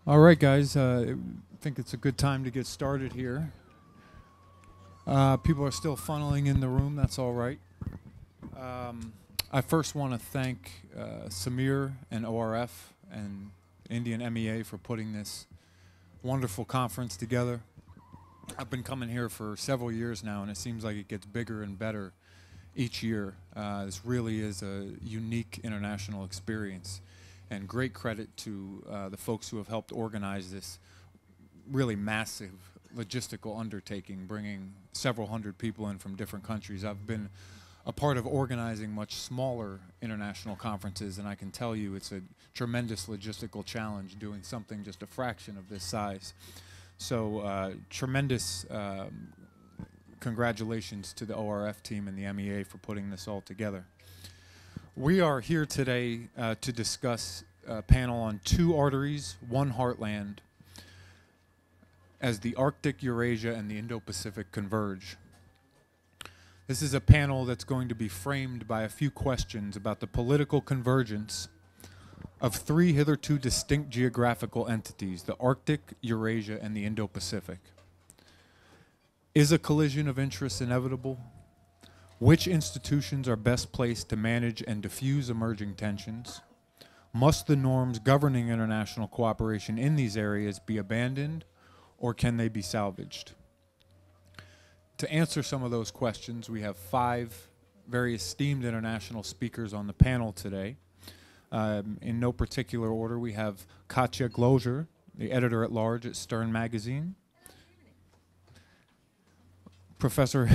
All right, guys. I think it's a good time to get started here. People are still funneling in the room. That's all right. I first want to thank Samir and ORF and Indian MEA for putting this wonderful conference together. I've been coming here for several years now, and it seems like it gets bigger and better each year. This really is a unique international experience. And great credit to the folks who have helped organize this really massive logistical undertaking, bringing several hundred people in from different countries. I've been a part of organizing much smaller international conferences, and I can tell you it's a tremendous logistical challenge doing something just a fraction of this size. So tremendous congratulations to the ORF team and the MEA for putting this all together. We are here today to discuss a panel on 2 arteries, 1 heartland, as the Arctic, Eurasia, and the Indo-Pacific converge. This is a panel that's going to be framed by a few questions about the political convergence of 3 hitherto distinct geographical entities, the Arctic, Eurasia, and the Indo-Pacific. Is a collision of interests inevitable? Which institutions are best placed to manage and diffuse emerging tensions? Must the norms governing international cooperation in these areas be abandoned, or can they be salvaged? To answer some of those questions, we have 5 very esteemed international speakers on the panel today. In no particular order, we have Katja Gloger, the editor-at-large at Stern Magazine. Professor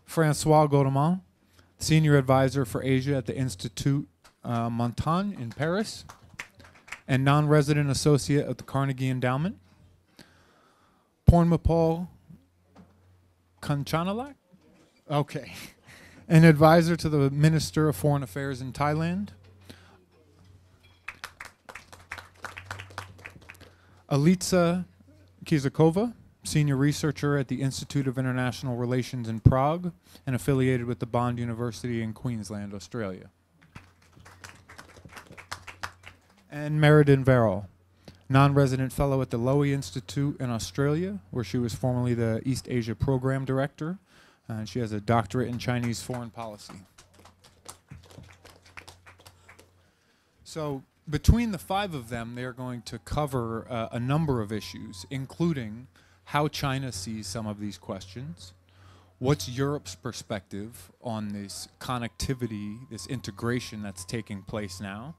François Godemont, Senior Advisor for Asia at the Institut Montaigne in Paris, and non-resident associate at the Carnegie Endowment. Pornmapal Kanchanalak, okay, an advisor to the Minister of Foreign Affairs in Thailand. Alica Kizeková, Senior Researcher at the Institute of International Relations in Prague and affiliated with the Bond University in Queensland, Australia. And Meriden Verrill, non-resident fellow at the Lowy Institute in Australia, where she was formerly the East Asia Program Director, and she has a doctorate in Chinese foreign policy. So between the 5 of them, they're going to cover a number of issues, including how China sees some of these questions, what's Europe's perspective on this connectivity, this integration that's taking place now,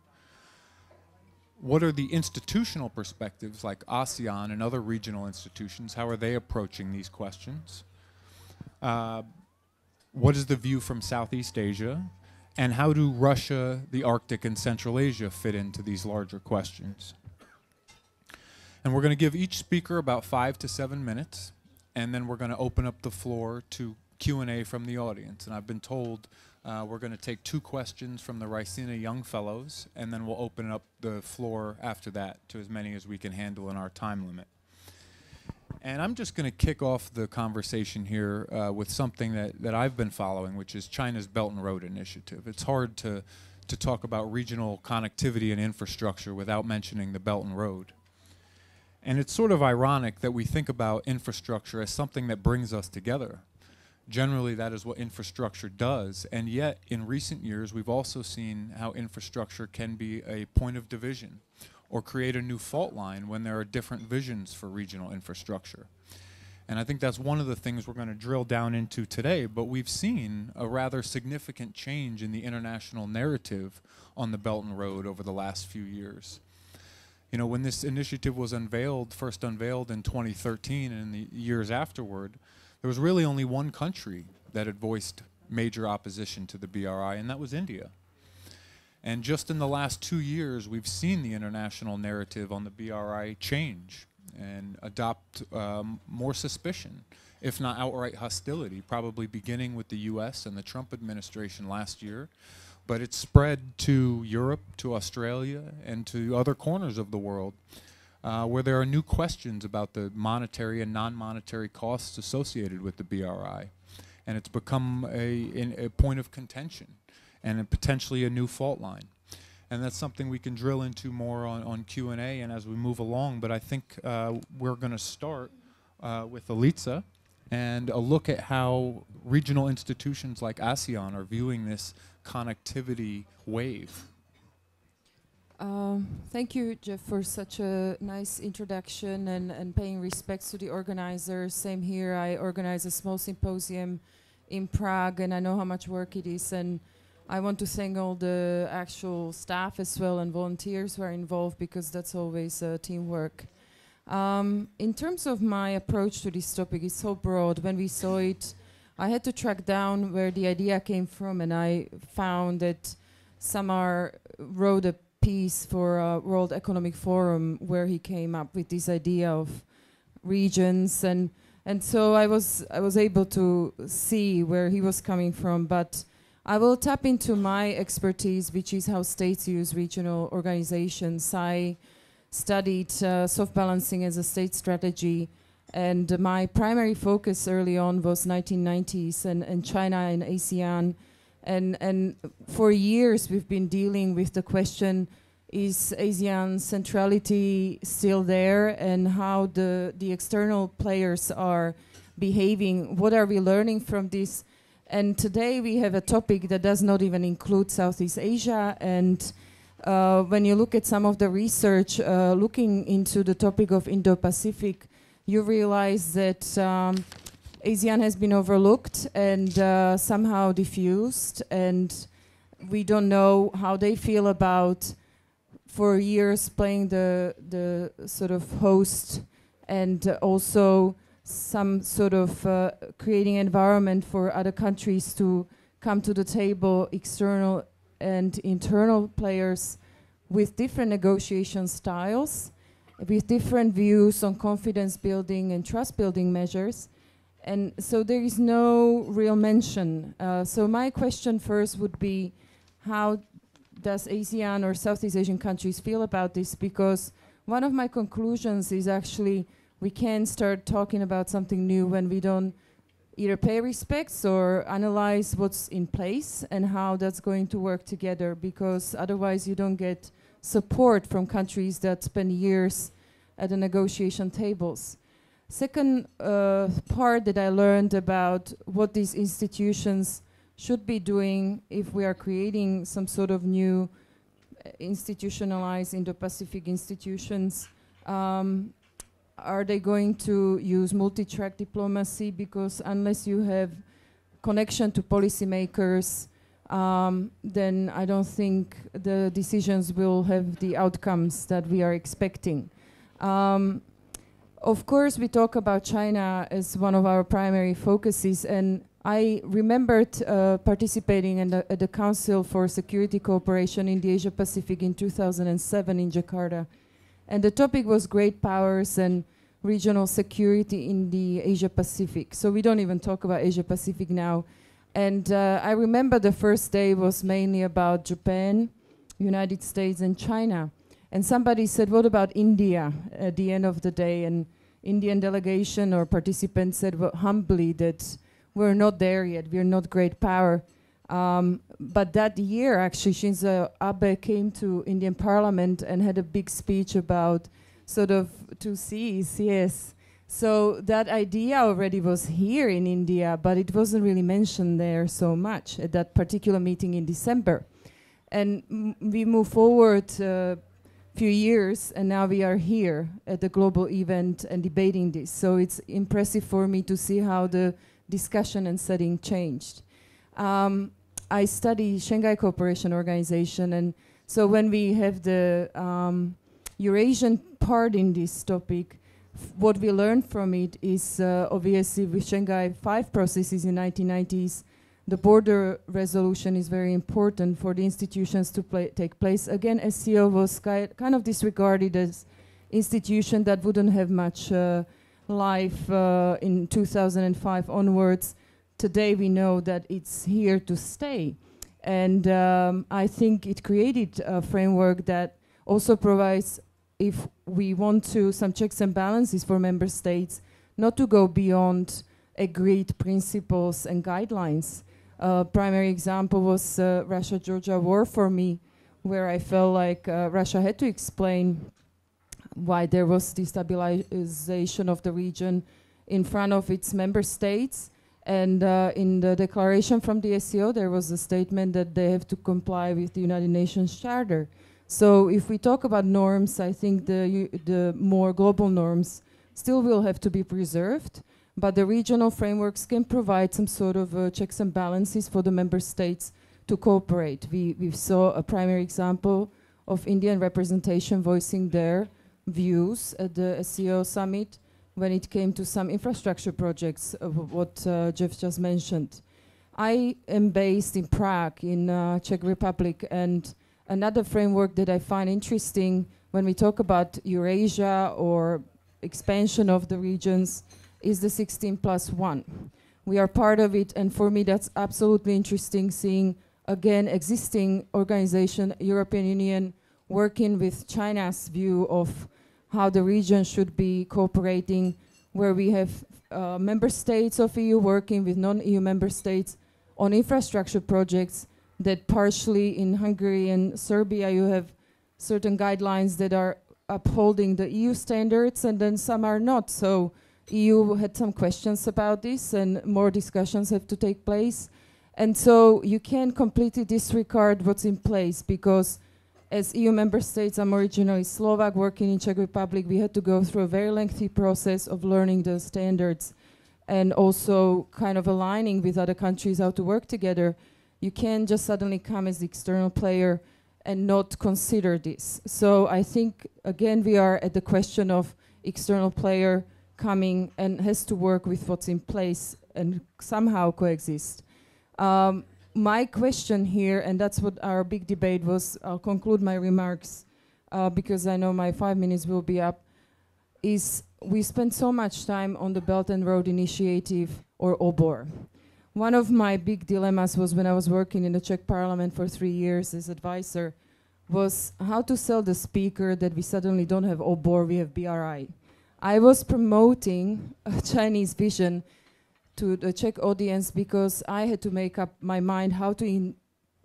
what are the institutional perspectives like ASEAN and other regional institutions, how are they approaching these questions, what is the view from Southeast Asia, and how do Russia, the Arctic, and Central Asia fit into these larger questions? And we're going to give each speaker about 5 to 7 minutes, and then we're going to open up the floor to Q&A from the audience. And I've been told we're going to take 2 questions from the Raisina Young Fellows, and then we'll open up the floor after that to as many as we can handle in our time limit. And I'm just going to kick off the conversation here with something that I've been following, which is China's Belt and Road Initiative. It's hard to talk about regional connectivity and infrastructure without mentioning the Belt and Road. And it's sort of ironic that we think about infrastructure as something that brings us together. Generally, that is what infrastructure does, and yet in recent years we've also seen how infrastructure can be a point of division or create a new fault line when there are different visions for regional infrastructure. And I think that's one of the things we're going to drill down into today, but we've seen a rather significant change in the international narrative on the Belt and Road over the last few years. You know, when this initiative was first unveiled in 2013 and in the years afterward, there was really only one country that had voiced major opposition to the BRI, and that was India. And just in the last 2 years, we've seen the international narrative on the BRI change and adopt more suspicion, if not outright hostility, probably beginning with the US and the Trump administration last year. But it's spread to Europe, to Australia, and to other corners of the world where there are new questions about the monetary and non-monetary costs associated with the BRI. And it's become a point of contention and potentially a new fault line. And that's something we can drill into more on Q&A and as we move along. But I think we're going to start with Alica and a look at how regional institutions like ASEAN are viewing this connectivity wave. Thank you, Jeff, for such a nice introduction and paying respects to the organizers. Same here. I organize a small symposium in Prague, and I know how much work it is. And I want to thank all the actual staff as well and volunteers who are involved, because that's always teamwork. In terms of my approach to this topic, it's so broad. When we saw it, I had to track down where the idea came from, and I found that Samar wrote a piece for World Economic Forum where he came up with this idea of regions, and so I was able to see where he was coming from. But I will tap into my expertise, which is how states use regional organizations. I studied soft balancing as a state strategy, and my primary focus early on was 1990s and China and ASEAN. And for years we've been dealing with the question, is ASEAN centrality still there, and how the external players are behaving? What are we learning from this? And today we have a topic that does not even include Southeast Asia. And when you look at some of the research looking into the topic of Indo-Pacific, you realize that ASEAN has been overlooked and somehow diffused, and we don't know how they feel about, for years, playing the sort of host, and also some sort of creating environment for other countries to come to the table, external and internal players with different negotiation styles, with different views on confidence building and trust building measures. And so there is no real mention. So my question first would be, how does ASEAN or Southeast Asian countries feel about this? Because one of my conclusions is actually we can't start talking about something new when we don't either pay respects or analyze what's in place and how that's going to work together, because otherwise you don't get support from countries that spend years at the negotiation tables. Second part that I learned about what these institutions should be doing if we are creating some sort of new institutionalized Indo-Pacific institutions. Are they going to use multi-track diplomacy? Because unless you have connection to policymakers, then I don't think the decisions will have the outcomes that we are expecting. Of course, we talk about China as one of our primary focuses, and I remembered participating at the Council for Security Cooperation in the Asia-Pacific in 2007 in Jakarta. And the topic was great powers and regional security in the Asia-Pacific. So we don't even talk about Asia-Pacific now. And I remember the first day was mainly about Japan, United States, and China. And somebody said, what about India at the end of the day? And Indian delegation or participants said, well, humbly, that we're not there yet, we're not great power. But that year, actually, Shinzo Abe came to Indian Parliament and had a big speech about sort of two C's, yes. So that idea already was here in India, but it wasn't really mentioned there so much at that particular meeting in December. And we move forward a few years, and now we are here at the global event and debating this. So it's impressive for me to see how the discussion and setting changed. I study Shanghai Cooperation Organization, and so when we have the Eurasian part in this topic, what we learned from it is obviously with Shanghai 5 processes in 1990s, the border resolution is very important for the institutions to take place. Again, SCO was kind of disregarded as institution that wouldn't have much life in 2005 onwards. Today we know that it's here to stay. And I think it created a framework that also provides, if we want to, some checks and balances for member states, not to go beyond agreed principles and guidelines. Primary example was Russia-Georgia war for me, where I felt like Russia had to explain why there was destabilization of the region in front of its member states. And in the declaration from the SCO, there was a statement that they have to comply with the United Nations Charter. So if we talk about norms, I think the more global norms still will have to be preserved, but the regional frameworks can provide some sort of checks and balances for the member states to cooperate. We saw a primary example of Indian representation voicing their views at the SCO summit when it came to some infrastructure projects of what Jeff just mentioned. I am based in Prague in Czech Republic, and another framework that I find interesting when we talk about Eurasia or expansion of the regions is the 16+1. We are part of it, and for me that's absolutely interesting, seeing again existing organization, European Union, working with China's view of how the region should be cooperating, where we have member states of EU working with non-EU member states on infrastructure projects that partially in Hungary and Serbia you have certain guidelines that are upholding the EU standards and then some are not. So EU had some questions about this and more discussions have to take place. And so you can't completely disregard what's in place, because as EU member states, I'm originally Slovak, working in Czech Republic, we had to go through a very lengthy process of learning the standards and also kind of aligning with other countries how to work together. You can't just suddenly come as the external player and not consider this. So I think, again, we are at the question of external player coming and has to work with what's in place and somehow coexist. My question here, and that's what our big debate was, I'll conclude my remarks because I know my 5 minutes will be up, is we spend so much time on the Belt and Road Initiative or OBOR. One of my big dilemmas was when I was working in the Czech Parliament for 3 years as advisor, was how to sell the speaker that we suddenly don't have OBOR, we have BRI. I was promoting a Chinese vision to the Czech audience because I had to make up my mind how to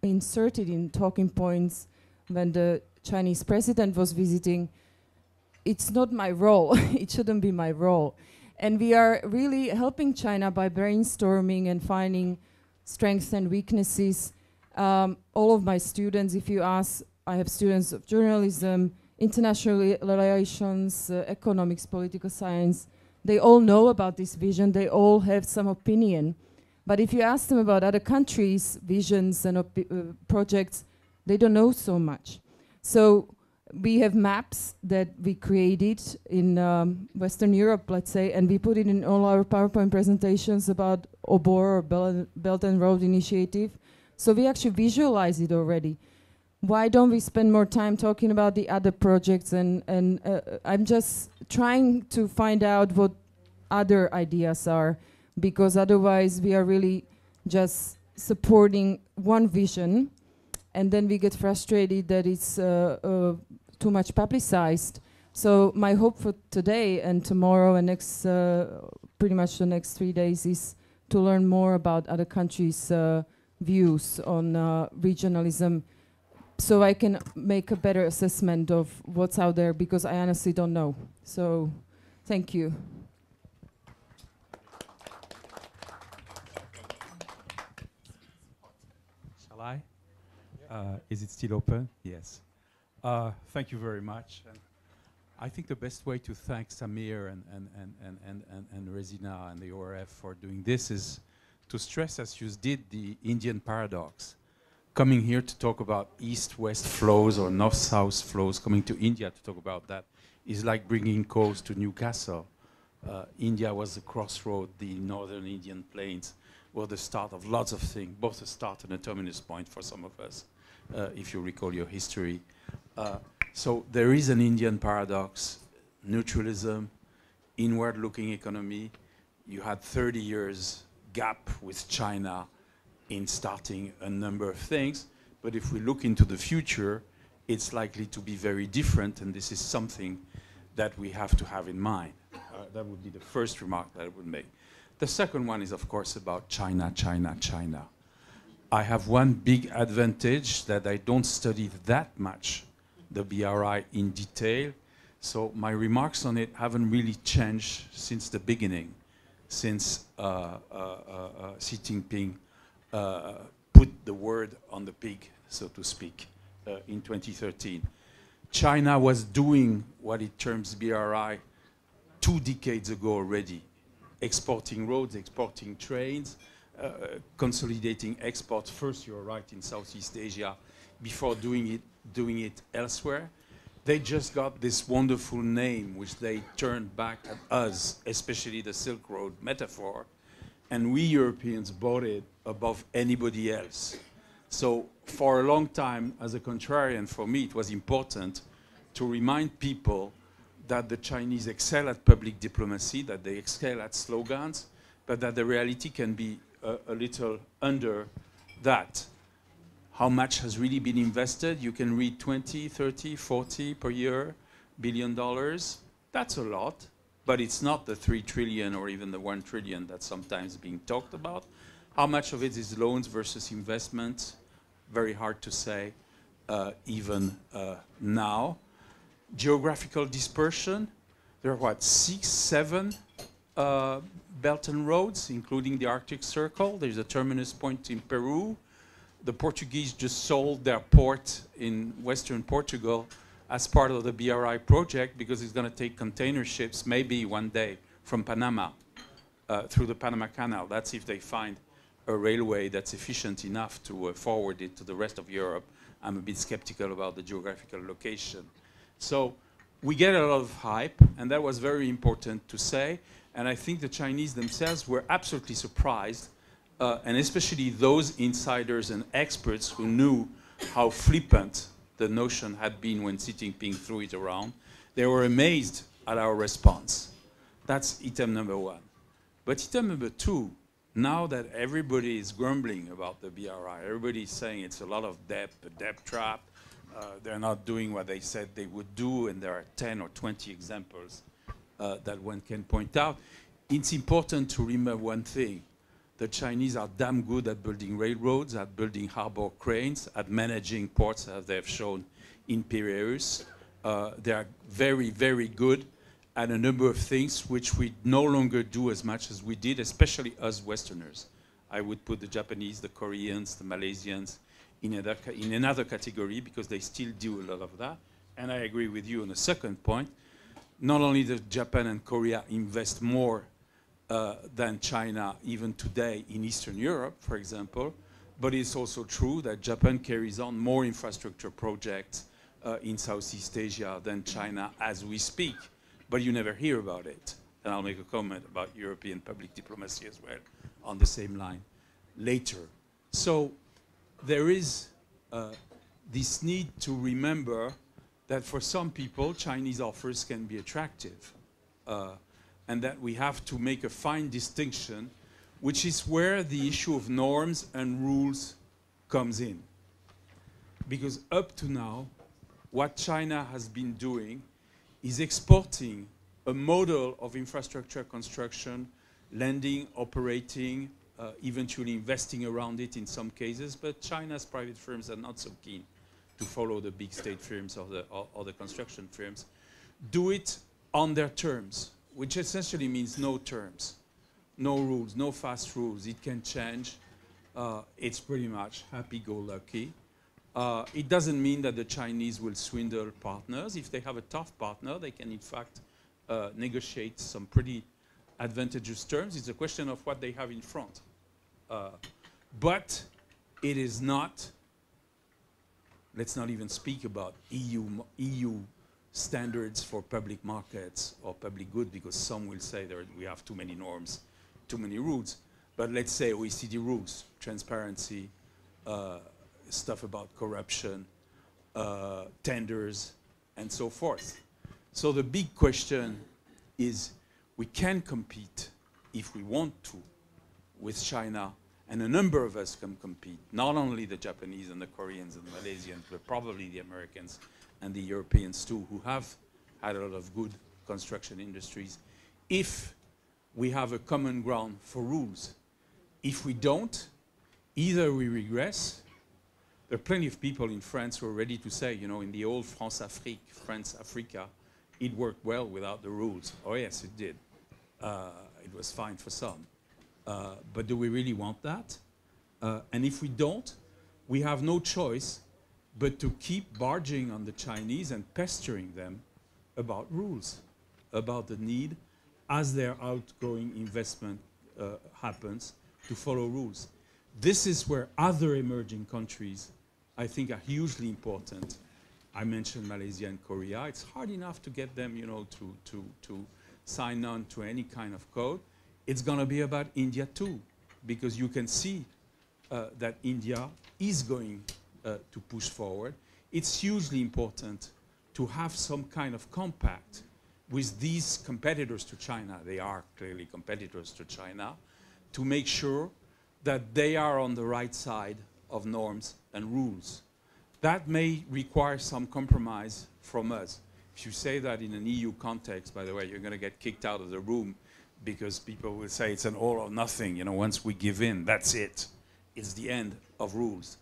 insert it in talking points when the Chinese president was visiting. It's not my role. It shouldn't be my role. And we are really helping China by brainstorming and finding strengths and weaknesses. All of my students, if you ask, I have students of journalism, international relations, economics, political science. They all know about this vision. They all have some opinion. But if you ask them about other countries' visions and projects, they don't know so much. So we have maps that we created in Western Europe, let's say, and we put it in all our PowerPoint presentations about OBOR or Belt and Road Initiative. So we actually visualize it already. Why don't we spend more time talking about the other projects? And I'm just trying to find out what other ideas are, because otherwise we are really just supporting one vision, and then we get frustrated that it's too much publicized. So my hope for today and tomorrow and next, pretty much the next 3 days, is to learn more about other countries' views on regionalism, so I can make a better assessment of what's out there, because I honestly don't know. So, thank you. Shall I? Is it still open? Yes. Thank you very much. And I think the best way to thank Samir and Raisina and the ORF for doing this is to stress, as you did, the Indian paradox. Coming here to talk about east-west flows or north-south flows, coming to India to talk about that, is like bringing coals to Newcastle. India was the crossroad, the northern Indian plains were the start of lots of things, both a start and a terminus point for some of us, if you recall your history. So there is an Indian paradox, neutralism, inward-looking economy. You had 30 years gap with China in starting a number of things, but if we look into the future, it's likely to be very different, and this is something that we have to have in mind. That would be the first remark that I would make. The second one is, of course, about China, China, China. I have one big advantage that I don't study that much, the BRI in detail. So my remarks on it haven't really changed since the beginning, since Xi Jinping put the word on the pig, so to speak, in 2013. China was doing what it terms BRI 2 decades ago already, exporting roads, exporting trains, consolidating exports first, you're right, in Southeast Asia, before doing it elsewhere. They just got this wonderful name, which they turned back at us, especially the Silk Road metaphor, and we Europeans bought it above anybody else. So for a long time, as a contrarian, for me, it was important to remind people that the Chinese excel at public diplomacy, that they excel at slogans, but that the reality can be a little under that. How much has really been invested? You can read 20, 30, 40 per year, $billion. That's a lot, but it's not the 3 trillion or even the 1 trillion that's sometimes being talked about. How much of it is loans versus investment? Very hard to say, even now. Geographical dispersion, there are what, 6, 7 belt and roads, including the Arctic Circle. There's a terminus point in Peru. The Portuguese just sold their port in western Portugal as part of the BRI project because it's going to take container ships maybe one day from Panama through the Panama Canal. That's if they find a railway that's efficient enough to forward it to the rest of Europe. I'm a bit skeptical about the geographical location. So we get a lot of hype, and that was very important to say. And I think the Chinese themselves were absolutely surprised, and especially those insiders and experts who knew how flippant the notion had been when Xi Jinping threw it around. They were amazed at our response. That's item number 1. But item number 2, now that everybody is grumbling about the BRI, everybody is saying it's a lot of debt, the debt trap, they're not doing what they said they would do, and there are 10 or 20 examples that one can point out. It's important to remember one thing. The Chinese are damn good at building railroads, at building harbor cranes, at managing ports, as they have shown in Piraeus. They are very, very good at a number of things which we no longer do as much as we did, especially us Westerners. I would put the Japanese, the Koreans, the Malaysians in another category because they still do a lot of that. And I agree with you on the second point. Not only does Japan and Korea invest more than China even today in Eastern Europe, for example, but it's also true that Japan carries on more infrastructure projects in Southeast Asia than China as we speak, but you never hear about it. And I'll make a comment about European public diplomacy as well on the same line later. So there is this need to remember that for some people, Chinese offers can be attractive, and that we have to make a fine distinction, which is where the issue of norms and rules comes in. Because up to now, what China has been doing is exporting a model of infrastructure construction, lending, operating, eventually investing around it in some cases, but China's private firms are not so keen to follow the big state firms or the construction firms. Do it on their terms, which essentially means no terms, no rules, no fast rules. It can change. It's pretty much happy-go-lucky. It doesn't mean that the Chinese will swindle partners. If they have a tough partner, they can in fact negotiate some pretty advantageous terms. It's a question of what they have in front. But it is not, let's not even speak about EU standards for public markets or public good, because some will say that we have too many norms, too many rules. But let's say OECD rules, transparency, stuff about corruption, tenders, and so forth. So the big question is, we can compete if we want to with China, and a number of us can compete, not only the Japanese and the Koreans and the Malaysians, but probably the Americans and the Europeans too, who have had a lot of good construction industries, if we have a common ground for rules. If we don't, either we regress. There are plenty of people in France who are ready to say, you know, in the old France-Afrique, France-Africa, it worked well without the rules. Oh yes, it did. It was fine for some. But do we really want that? And if we don't, we have no choice but to keep barging on the Chinese and pestering them about rules, about the need, as their outgoing investment happens, to follow rules. This is where other emerging countries, I think, are hugely important. I mentioned Malaysia and Korea. It's hard enough to get them, you know, to sign on to any kind of code. It's going to be about India too, because you can see that India is going to push forward. It's hugely important to have some kind of compact with these competitors to China. They are clearly competitors to China, to make sure that they are on the right side of norms and rules. That may require some compromise from us. If you say that in an EU context, by the way, you're going to get kicked out of the room because people will say it's an all or nothing. You know, once we give in, that's it. It's the end of rules.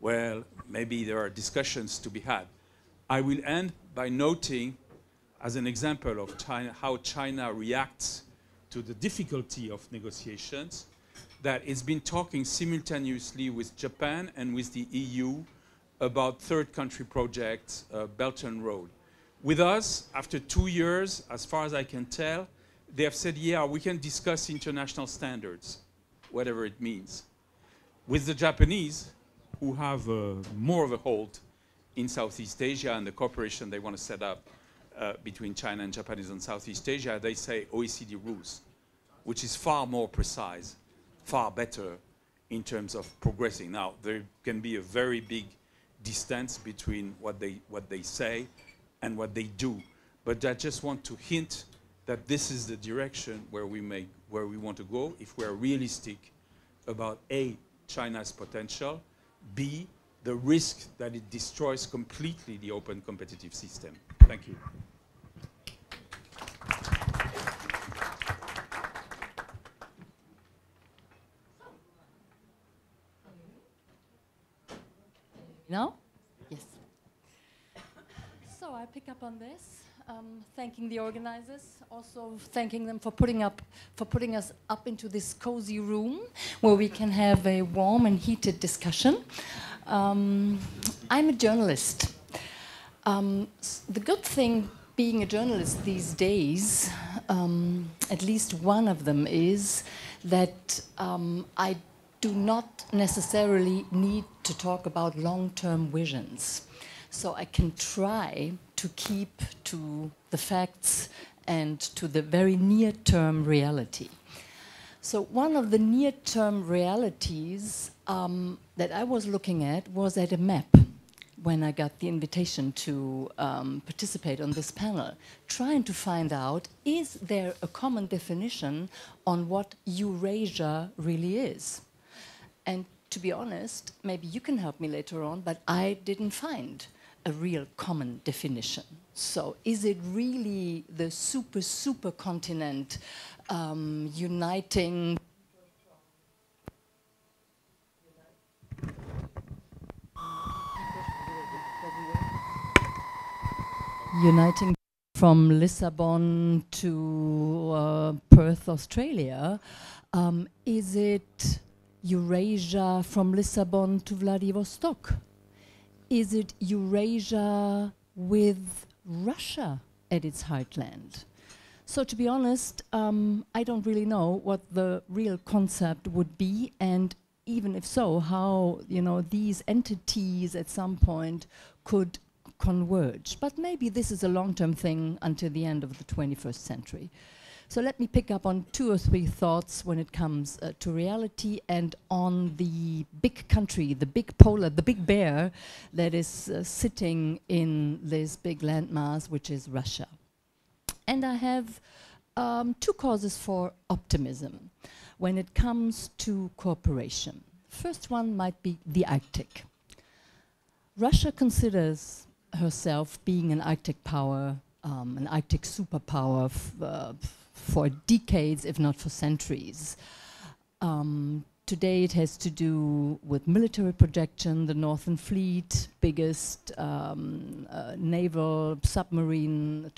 Well, maybe there are discussions to be had. I will end by noting, as an example of China, how China reacts to the difficulty of negotiations, that it's been talking simultaneously with Japan and with the EU about third country projects, Belt and Road. With us, after 2 years, as far as I can tell, they have said, yeah, we can discuss international standards, whatever it means. With the Japanese, who have more of a hold in Southeast Asia and the cooperation they want to set up between China and Japan in Southeast Asia, they say OECD rules, which is far more precise, far better in terms of progressing. Now, there can be a very big distance between what they say and what they do. But I just want to hint that this is the direction where we want to go if we're realistic about A, China's potential, B, the risk that it destroys completely the open competitive system. Thank you. No? Yes. So I pick up on this, thanking the organizers, also thanking them for putting us up into this cozy room where we can have a warm and heated discussion. I'm a journalist. The good thing being a journalist these days, at least one of them is that I do not necessarily need to talk about long-term visions. So I can try to keep to the facts and to the very near-term reality. So one of the near-term realities that I was looking at was at a map when I got the invitation to participate on this panel, trying to find out, is there a common definition on what Eurasia really is? And to be honest, maybe you can help me later on, but I didn't find a real common definition. So is it really the super continent uniting from Lisbon to Perth, Australia? Is it Eurasia from Lisbon to Vladivostok? Is it Eurasia with Russia at its heartland? So to be honest, I don't really know what the real concept would be, and even if so, how these entities at some point could converge. But maybe this is a long-term thing until the end of the 21st century. So let me pick up on 2 or 3 thoughts when it comes to reality and on the big country, the big polar, the big bear that is sitting in this big landmass, which is Russia. And I have 2 causes for optimism when it comes to cooperation. First one might be the Arctic. Russia considers herself being an Arctic power, an Arctic superpower for decades, if not for centuries. Today it has to do with military projection, the Northern Fleet, biggest naval submarine,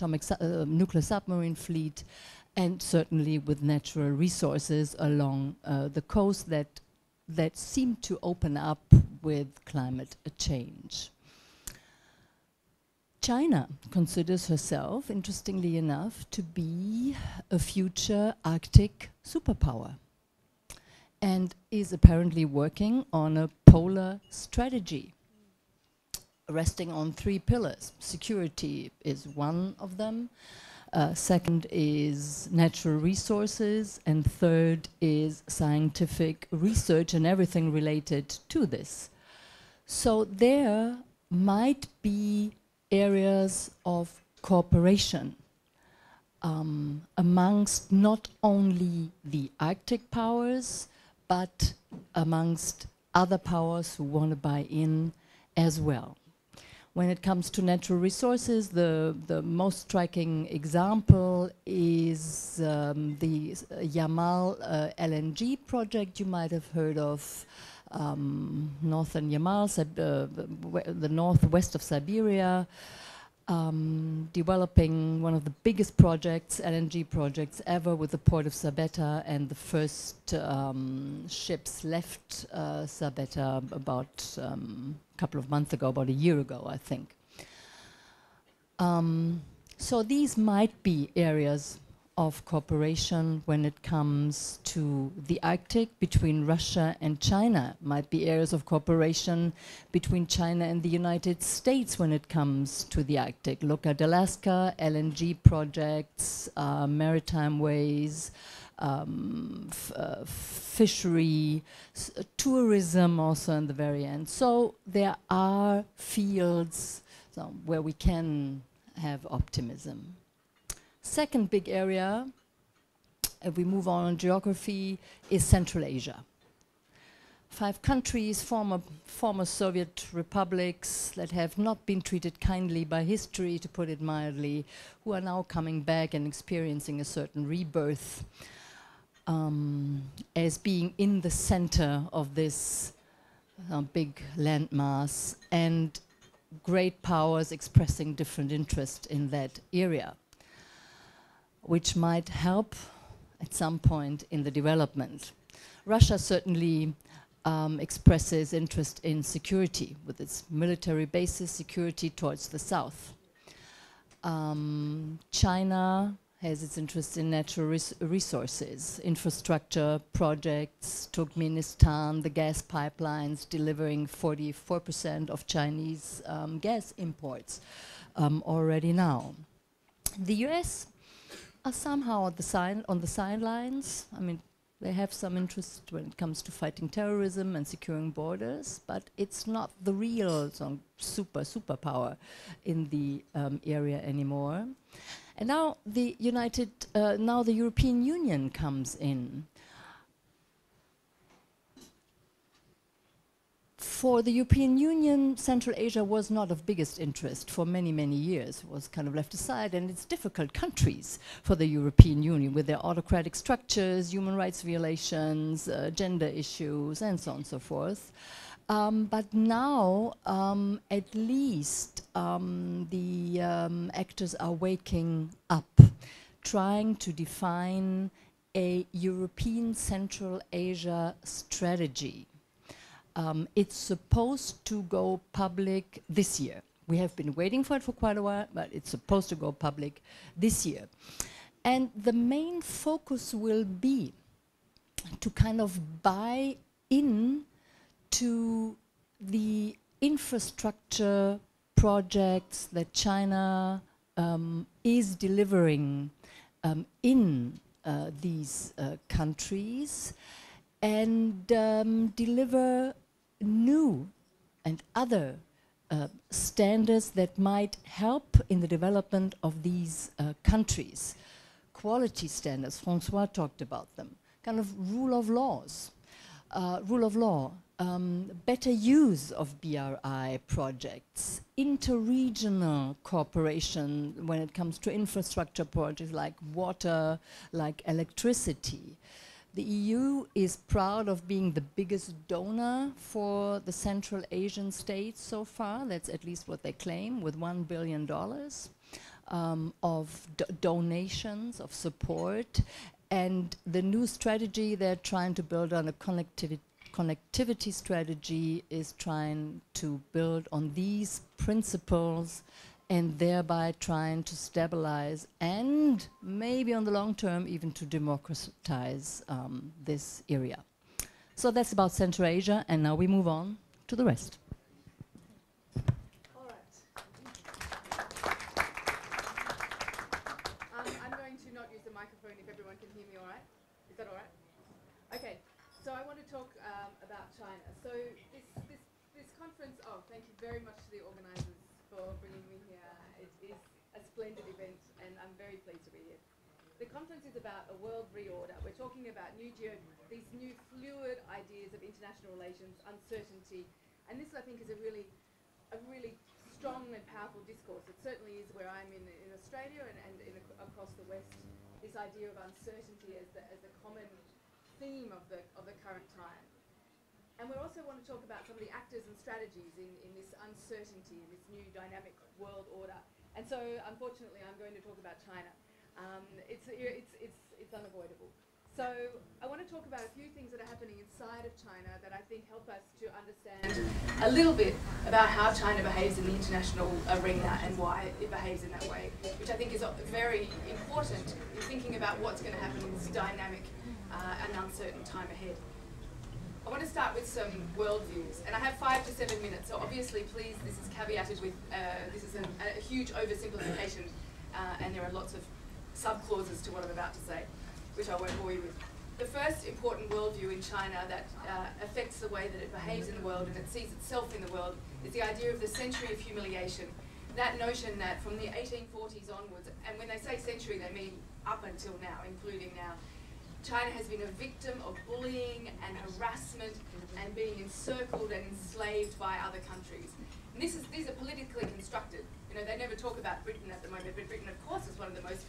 nuclear submarine fleet, and certainly with natural resources along the coast that seem to open up with climate change. China considers herself, interestingly enough, to be a future Arctic superpower, and is apparently working on a polar strategy, resting on 3 pillars. Security is one of them, second is natural resources, and third is scientific research and everything related to this. So there might be areas of cooperation amongst not only the Arctic powers, but amongst other powers who want to buy in as well. When it comes to natural resources, the most striking example is the Yamal LNG project you might have heard of, northern Yamal, the northwest of Siberia, developing one of the biggest projects, LNG projects ever, with the port of Sabetta, and the first ships left Sabetta about a couple of months ago, about a year ago, I think. So these might be areas of cooperation when it comes to the Arctic between Russia and China, might be areas of cooperation between China and the United States when it comes to the Arctic. Look at Alaska, LNG projects, maritime ways, fishery, tourism also in the very end. So there are fields where we can have optimism. Second big area, if we move on geography, is Central Asia. 5 countries, former Soviet republics that have not been treated kindly by history, to put it mildly, who are now coming back and experiencing a certain rebirth as being in the center of this big landmass, and great powers expressing different interest in that area, which might help at some point in the development. Russia certainly expresses interest in security with its military bases, security towards the south. China has its interest in natural resources, infrastructure projects, Turkmenistan, the gas pipelines delivering 44% of Chinese gas imports already now. The US are somehow on the sidelines. I mean, they have some interest when it comes to fighting terrorism and securing borders, but it's not the real superpower in the area anymore. And now the European Union comes in. For the European Union, Central Asia was not of biggest interest for many, many years. It was kind of left aside, and it's difficult countries for the European Union with their autocratic structures, human rights violations, gender issues, and so on and so forth. But now, at least, the actors are waking up, trying to define a European Central Asia strategy. It's supposed to go public this year. We have been waiting for it for quite a while, but it's supposed to go public this year. And the main focus will be to kind of buy in to the infrastructure projects that China is delivering in these countries, and deliver new and other standards that might help in the development of these countries. Quality standards, Francois talked about them, kind of rule of law, better use of BRI projects, interregional cooperation when it comes to infrastructure projects like water, like electricity, The EU is proud of being the biggest donor for the Central Asian states so far. That's at least what they claim, with $1 billion of donations, of support. And the new strategy they're trying to build on, a connectivity strategy, is trying to build on these principles and thereby trying to stabilize and maybe on the long term even to democratize this area. So that's about Central Asia, and now we move on to the rest. All right. I'm going to not use the microphone if everyone can hear me all right. Is that all right? Okay, so I want to talk about China. So this conference, thank you very much to the organizers for bringing me here. It is a splendid event, and I'm very pleased to be here. The conference is about a world reorder. We're talking about these new fluid ideas of international relations, uncertainty, and this I think is a really strong and powerful discourse. It certainly is where I'm in Australia and across the West. This idea of uncertainty as the common theme of the current time. And we also want to talk about some of the actors and strategies in this uncertainty, in this new dynamic world order. And so, unfortunately, I'm going to talk about China. It's unavoidable. So, I want to talk about a few things that are happening inside of China that I think help us to understand a little bit about how China behaves in the international arena and why it behaves in that way, which I think is very important in thinking about what's going to happen in this dynamic and uncertain time ahead. I want to start with some worldviews, and I have 5 to 7 minutes, so obviously please, this is caveated with, this is a huge oversimplification, and there are lots of sub-clauses to what I'm about to say, which I won't bore you with. The first important worldview in China that affects the way that it behaves in the world and it sees itself in the world is the idea of the century of humiliation. That notion that from the 1840s onwards, and when they say century they mean up until now, including now, China has been a victim of bullying and harassment and being encircled and enslaved by other countries. And these are politically constructed. You know, they never talk about Britain at the moment, but Britain, of course, is one of the most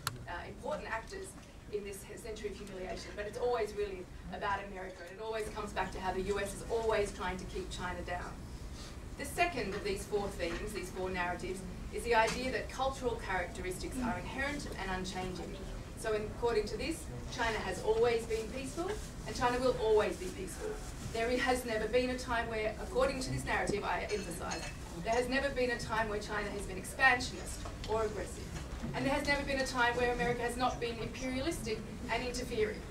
important actors in this century of humiliation. But it's always really about America, and it always comes back to how the US is always trying to keep China down. The second of these 4 themes, these 4 narratives, is the idea that cultural characteristics are inherent and unchanging. So according to this, China has always been peaceful, and China will always be peaceful. There has never been a time where, according to this narrative, I emphasize, there has never been a time where China has been expansionist or aggressive. And there has never been a time where America has not been imperialistic and interfering.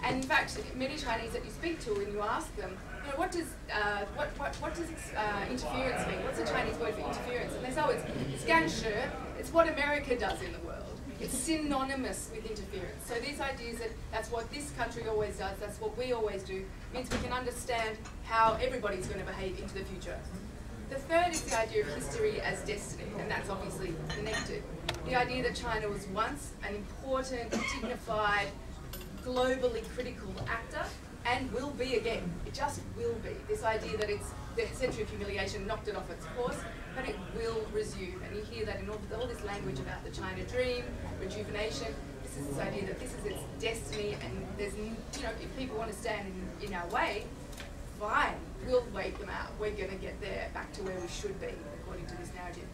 And in fact, many Chinese that you speak to, when you ask them, you know, what does interference mean? What's the Chinese word for interference? And they say, oh, it's ganshe, it's what America does in the world. It's synonymous with interference. So these ideas that that's what this country always does, that's what we always do, means we can understand how everybody's going to behave into the future. The third is the idea of history as destiny, and that's obviously connected. The idea that China was once an important, dignified, globally critical actor, and will be again. It just will be. This idea that it's the century of humiliation knocked it off its course, but it will resume. And you hear that in all this language about the China dream, rejuvenation. This is this idea that this is its destiny, and there's, you know, if people want to stand in our way, fine, we'll wait them out. We're going to get there back to where we should be, according to this narrative.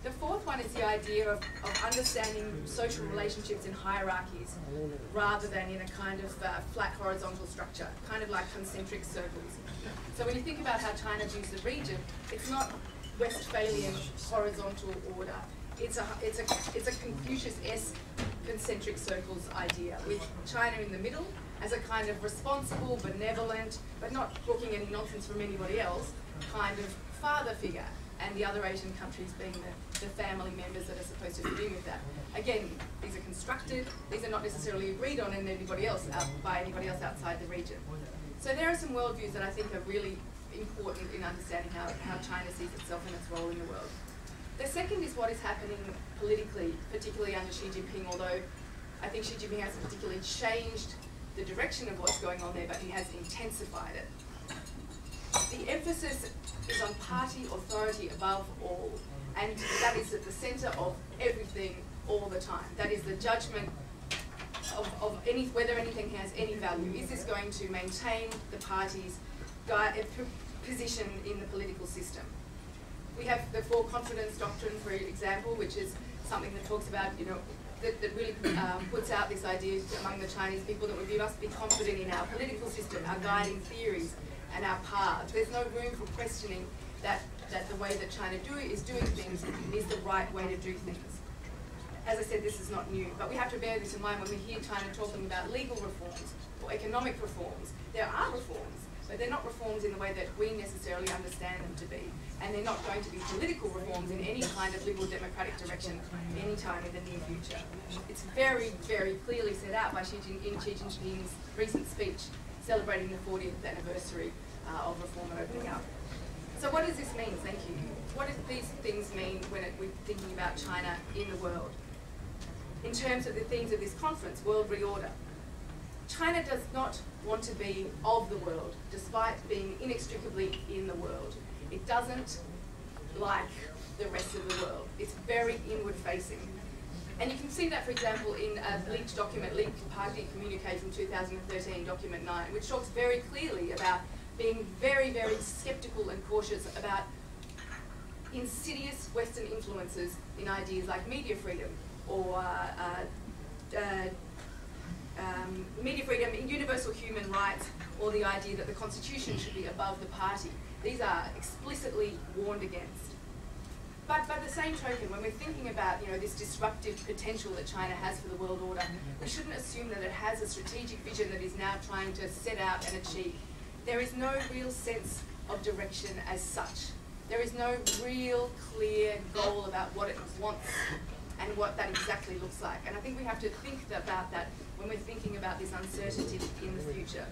The fourth one is the idea of understanding social relationships in hierarchies rather than in a kind of flat horizontal structure, kind of like concentric circles. So when you think about how China views the region, it's not Westphalian horizontal order. It's a Confucius-esque concentric circles idea, with China in the middle as a kind of responsible, benevolent, but not talking any nonsense from anybody else, kind of father figure, and the other Asian countries being the family members that are supposed to fit in with that. Again, these are constructed, these are not necessarily agreed on by anybody else outside the region. So there are some worldviews that I think are really important in understanding how China sees itself and its role in the world. The second is what is happening politically, particularly under Xi Jinping, although I think Xi Jinping hasn't particularly changed the direction of what's going on there, but he has intensified it. The emphasis is on party authority above all, and that is at the centre of everything all the time. That is the judgment whether anything has any value. Is this going to maintain the party's position in the political system? We have the Four Confidence Doctrine, for example, which is something that talks about, you know, that really puts out this idea among the Chinese people that we must be confident in our political system, our guiding theories, and our path. There's no room for questioning that the way that China is doing things is the right way to do things. As I said, this is not new, but we have to bear this in mind when we hear China talking about legal reforms or economic reforms. There are reforms, but they're not reforms in the way that we necessarily understand them to be. And they're not going to be political reforms in any kind of liberal democratic direction anytime in the near future. It's very, very clearly set out by Xi Jinping's recent speech celebrating the 40th anniversary of reform and opening up. So what does this mean? Thank you. What do these things mean when we're thinking about China in the world? In terms of the themes of this conference, world reorder. China does not want to be of the world, despite being inextricably in the world. It doesn't like the rest of the world. It's very inward-facing. And you can see that, for example, in a leaked document, leaked party communique from 2013, document 9, which talks very clearly about being very, very skeptical and cautious about insidious Western influences in ideas like media freedom or media freedom, universal human rights, or the idea that the constitution should be above the party. These are explicitly warned against. But by the same token, when we're thinking about, you know, this disruptive potential that China has for the world order, we shouldn't assume that it has a strategic vision that is now trying to set out and achieve. There is no real sense of direction as such. There is no real clear goal about what it wants and what that exactly looks like. And I think we have to think about that when we're thinking about this uncertainty in the future.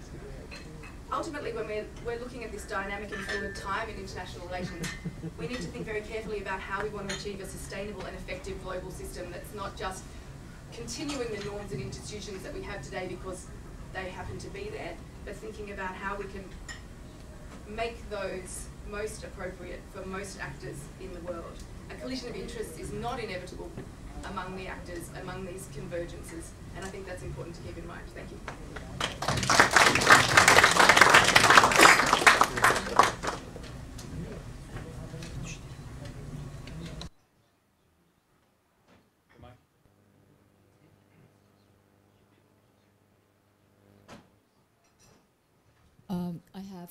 Ultimately, when we're looking at this dynamic and fluid time in international relations, we need to think very carefully about how we want to achieve a sustainable and effective global system that's not just continuing the norms and institutions that we have today because they happen to be there, but thinking about how we can make those most appropriate for most actors in the world. A collision of interests is not inevitable among the actors, among these convergences, and I think that's important to keep in mind. Thank you. I have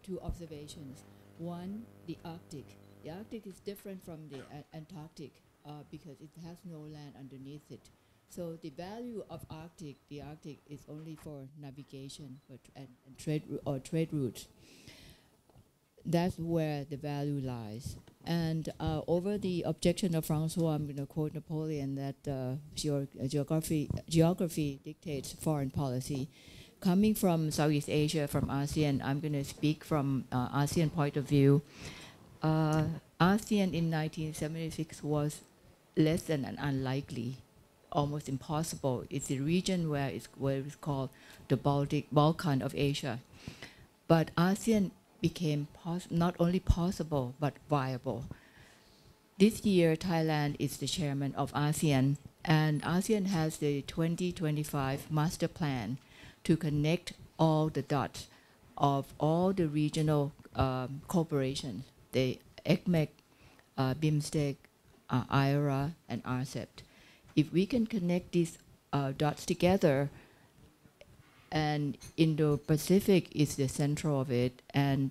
two observations. One, the Arctic. The Arctic is different from the Antarctic because it has no land underneath it. So the value of the Arctic is only for navigation and trade routes. That's where the value lies. And over the objection of Francois, I'm going to quote Napoleon that geography dictates foreign policy. Coming from Southeast Asia, from ASEAN, I'm going to speak from ASEAN point of view. ASEAN in 1976 was less than an unlikely, almost impossible. It's a region where it's called the Balkan of Asia. But ASEAN became not only possible, but viable. This year, Thailand is the chairman of ASEAN, and ASEAN has the 2025 master plan to connect all the dots of all the regional corporations, the ECMEC, BIMSTEC, IRA, and RCEP. If we can connect these dots together, and Indo-Pacific is the center of it, and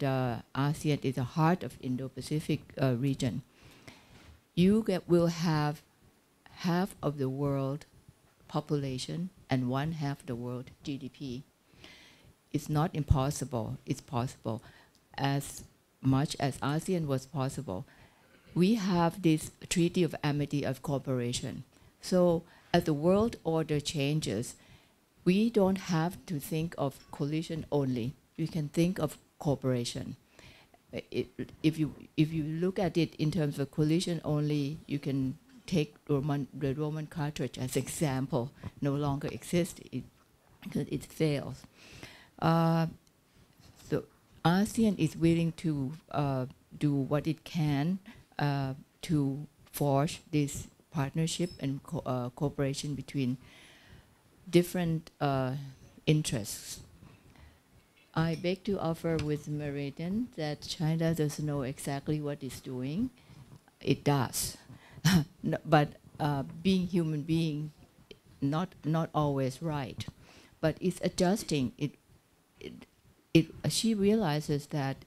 ASEAN is the heart of Indo-Pacific region, you will have half of the world population and one half the world GDP. It's not impossible, it's possible. As much as ASEAN was possible, we have this Treaty of Amity of Cooperation. So as the world order changes, we don't have to think of coalition only. We can think of cooperation. If you look at it in terms of coalition only, you can take the Roman cartridge as example. No longer exists because it fails. So ASEAN is willing to do what it can to forge this partnership and cooperation between different interests. I beg to offer with Meridian that China doesn't know exactly what it's doing. It does. No, but being human being, not always right. But it's adjusting. She realizes that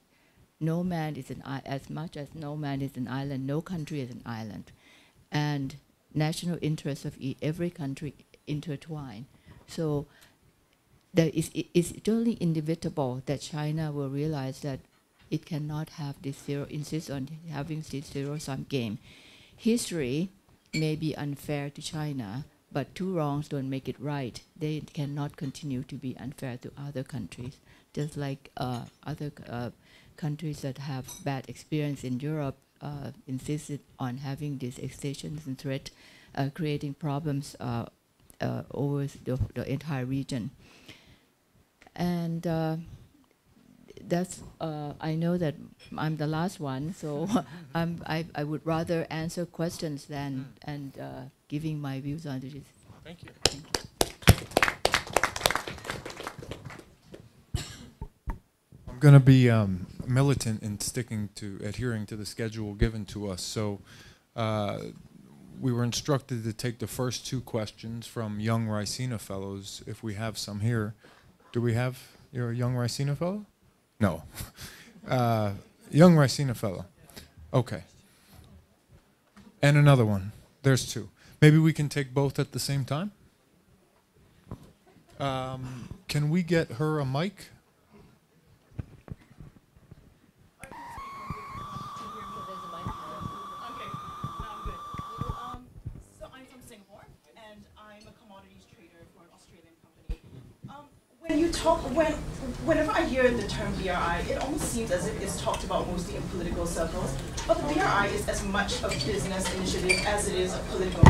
no man is as much as no man is an island, no country is an island. And national interests of every country intertwine. So it's totally inevitable that China will realize that it cannot have this insist on having this zero-sum game. History may be unfair to China, but two wrongs don't make it right. They cannot continue to be unfair to other countries, just like other countries that have bad experience in Europe insisted on having these extensions and threat, creating problems over the entire region. And that's, I know that I'm the last one, so I would rather answer questions than giving my views on this. Thank you. I'm going to be militant in adhering to the schedule given to us. So we were instructed to take the first two questions from young Raisina fellows, if we have some here. Do we have your young Raisina fellow? No. Young Raisina fellow. Okay. And another one. There's two. Maybe we can take both at the same time? Can we get her a mic? When you talk, whenever I hear the term BRI, it almost seems as if it's talked about mostly in political circles. But the BRI is as much a business initiative as it is a political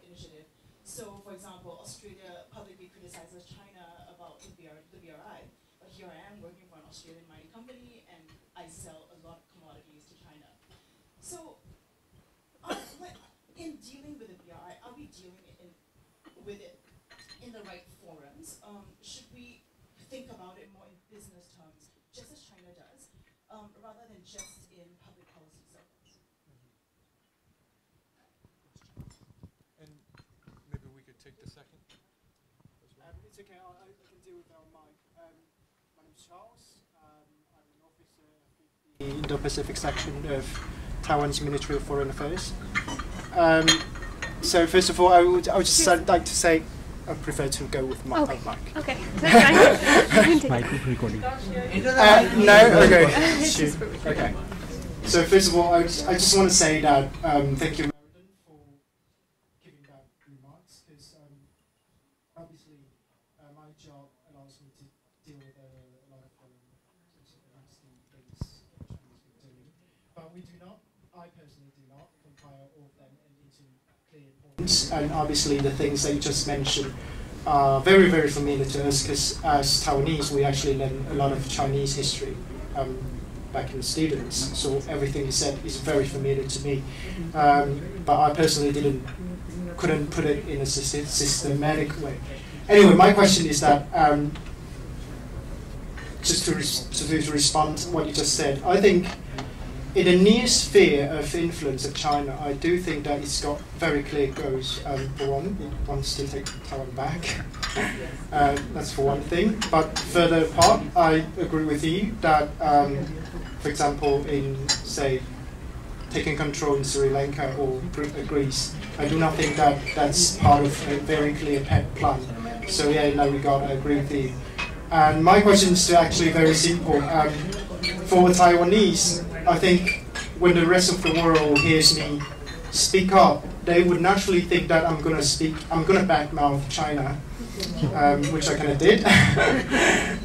initiative. So, for example, Australia publicly criticizes China about the BRI, but here I am working for an Australian mining company, and I sell a lot of commodities to China. So, in dealing with the BRI, are we dealing with it in the right forums? Should we think about it more in business terms, just as China does, rather than just in public policy circles? And maybe we could take the second as well. It's okay, I can deal with that on mine. My name's Charles. I'm an officer of the Indo-Pacific section of Taiwan's Ministry of Foreign Affairs. So first of all, I would just like to say I prefer to go with my mic. Okay, that's fine. Mic recording. No, okay. Shoot. Okay. So first of all, I just want to say that thank you, Meriden, for giving that remarks, because obviously my job allows me to deal with a lot of nasty things Chinese been doing. But we do not, I personally do not, compile all of them into clear points. And obviously the things that you just mentioned are very, very familiar to us, because as Taiwanese we actually learn a lot of Chinese history back in students. So everything you said is very familiar to me. But I personally couldn't put it in a systematic way. Anyway, my question is that just to respond to what you just said, I think in the near sphere of influence of China, I do think that it's got very clear goals. For one, it wants to take Taiwan back. That's for one thing. But further apart, I agree with you that, for example, in, say, taking control in Sri Lanka or Greece, I do not think that that's part of a very clear plan. So yeah, in that regard, I agree with you. And my question is actually very simple. For Taiwanese, I think when the rest of the world hears me speak up, they would naturally think that I'm going to badmouth China, which I kind of did.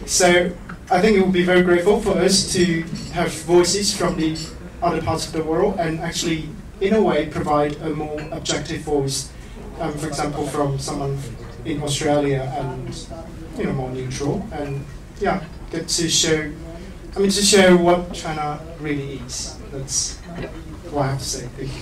So I think it would be very grateful for us to have voices from the other parts of the world and actually, in a way, provide a more objective voice. For example, from someone in Australia and more neutral, and yeah, get to show. To show what China really is. That's what I have to say. Thank you.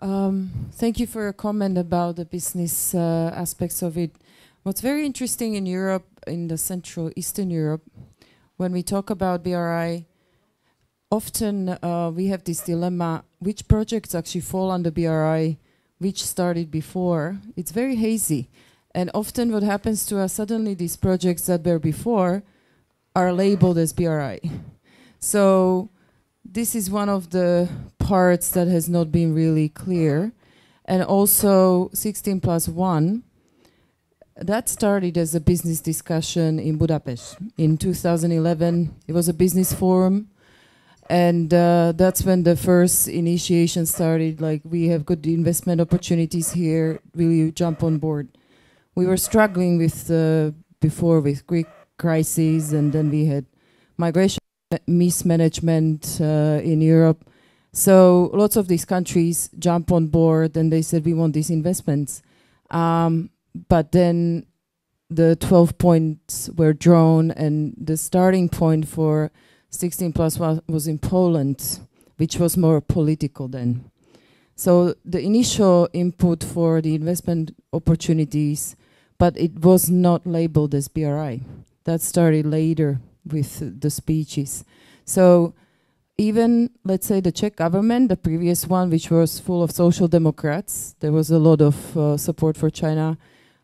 Thank you for your comment about the business aspects of it. What's very interesting in Europe, in the Central Eastern Europe, when we talk about BRI, often we have this dilemma, which projects actually fall under BRI, which started before. It's very hazy. And often what happens to us, suddenly these projects that were before are labeled as BRI. So this is one of the parts that has not been really clear. And also 16+1, that started as a business discussion in Budapest. In 2011, it was a business forum. And that's when the first initiation started, like, we have good investment opportunities here, will you jump on board? We were struggling with, before with Greek crisis, and then we had migration mismanagement in Europe. So lots of these countries jump on board and they said, we want these investments. But then the 12 points were drawn, and the starting point for 16+1 was in Poland, which was more political then. So the initial input for the investment opportunities, but it was not labeled as BRI. That started later with the speeches. So even, let's say, the Czech government, the previous one, which was full of social democrats, there was a lot of support for China.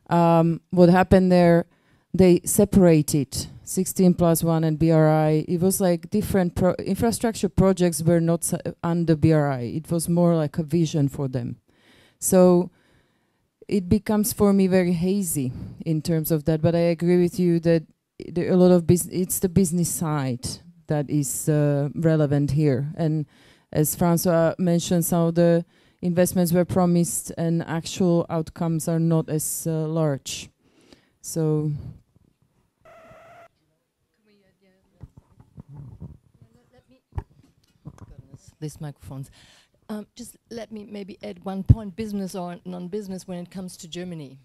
What happened there, they separated 16+1 and BRI. It was like different infrastructure projects were not under BRI. It was more like a vision for them. So it becomes for me very hazy in terms of that. But I agree with you that there are a lot of it's the business side that is relevant here. And as Francois mentioned, some of the investments were promised and actual outcomes are not as large. So. These microphones. Just let me maybe add one point, business or non-business, when it comes to Germany.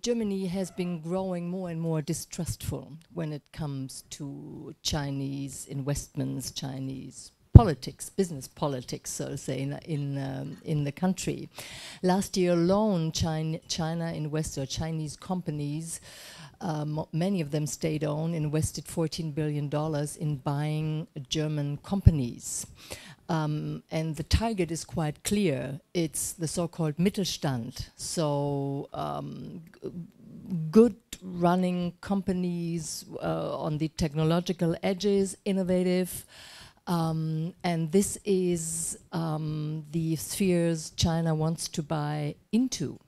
Germany has been growing more and more distrustful when it comes to Chinese investments, Chinese politics, business politics, so to say, in the country. Last year alone, China invested, Chinese companies, many of them state-owned, invested $14 billion in buying German companies. And the target is quite clear. It's the so-called Mittelstand. So good running companies on the technological edges, innovative. And this is the spheres China wants to buy into.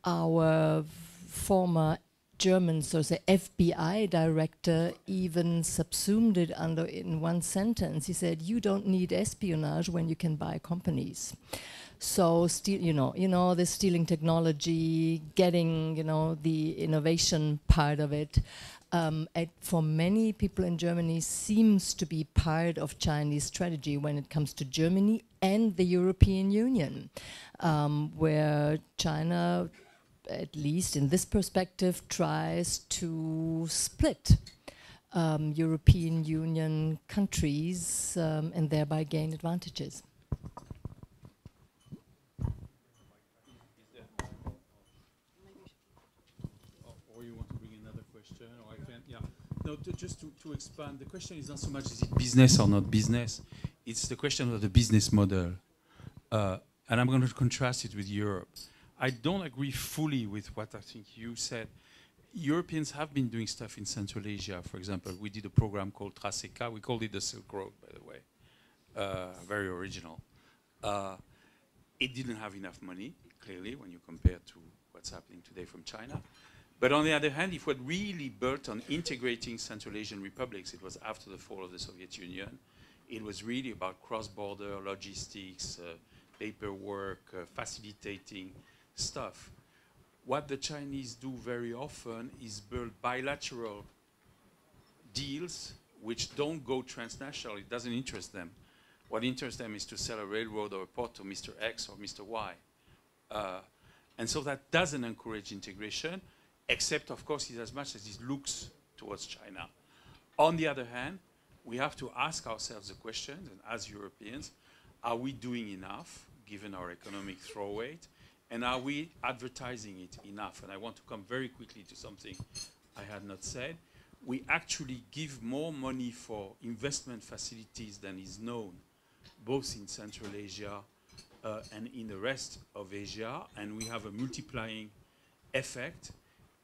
Our former German, so to say, FBI director even subsumed it in one sentence. He said, "You don't need espionage when you can buy companies." So, you know, the stealing technology, getting, the innovation part of it, for many people in Germany seems to be part of Chinese strategy when it comes to Germany and the European Union, where China, at least in this perspective, tries to split European Union countries and thereby gain advantages. Or you want to bring another question, or I can, yeah. No, just to expand, the question is not so much is it business or not business, it's the question of the business model. And I'm going to contrast it with Europe. I don't agree fully with what I think you said. Europeans have been doing stuff in Central Asia, for example. We did a program called Traseka. We called it the Silk Road, by the way. Very original. It didn't have enough money, clearly, when you compare to what's happening today from China. But on the other hand, if what really built on integrating Central Asian republics, it was after the fall of the Soviet Union. It was really about cross-border logistics, paperwork, facilitating stuff. What the Chinese do very often is build bilateral deals which don't go transnational. It doesn't interest them. What interests them is to sell a railroad or a port to Mr. X or Mr. Y. And so that doesn't encourage integration, except, of course, as much as it looks towards China. On the other hand, we have to ask ourselves the question, and as Europeans, are we doing enough, given our economic throw weight? And are we advertising it enough? And I want to come very quickly to something I had not said. We actually give more money for investment facilities than is known, both in Central Asia and in the rest of Asia, and we have a multiplying effect.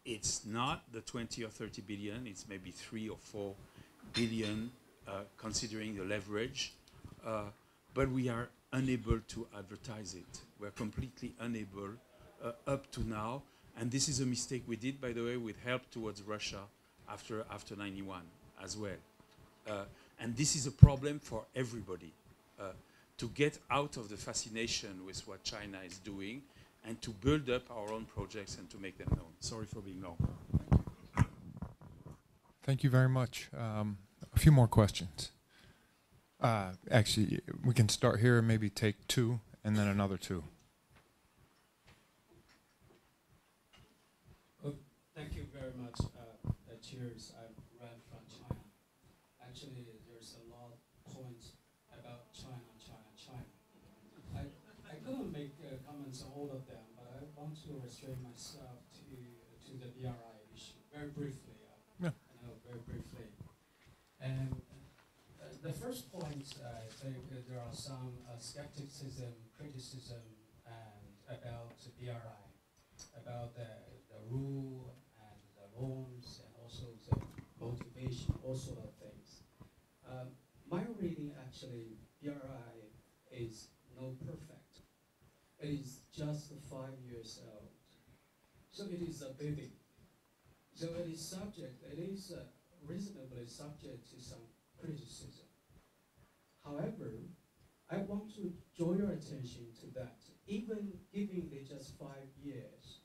It's not the 20 or 30 billion, it's maybe 3 or 4 billion, considering the leverage, but we are unable to advertise it. We're completely unable up to now, and this is a mistake we did, by the way, with help towards Russia after 91 as well. And this is a problem for everybody, to get out of the fascination with what China is doing and to build up our own projects and to make them known. Sorry for being long. Thank you very much. A few more questions. Actually, we can start here and maybe take 2 and then another 2. Thank you very much. Cheers. I'm Ran from China. Actually, there's a lot of points about China. I couldn't make comments on all of them, but I want to restrain myself to the BRI issue very briefly. Yeah. Very briefly. And the first point, I think there are some skepticism, criticism, and about the BRI, about the rule and the norms, and also the motivation, all sort of things. My reading, actually, BRI is no perfect. It is just 5 years old. So it is a baby. So it is reasonably subject to some criticism. However, I want to draw your attention to that. Even giving it just 5 years,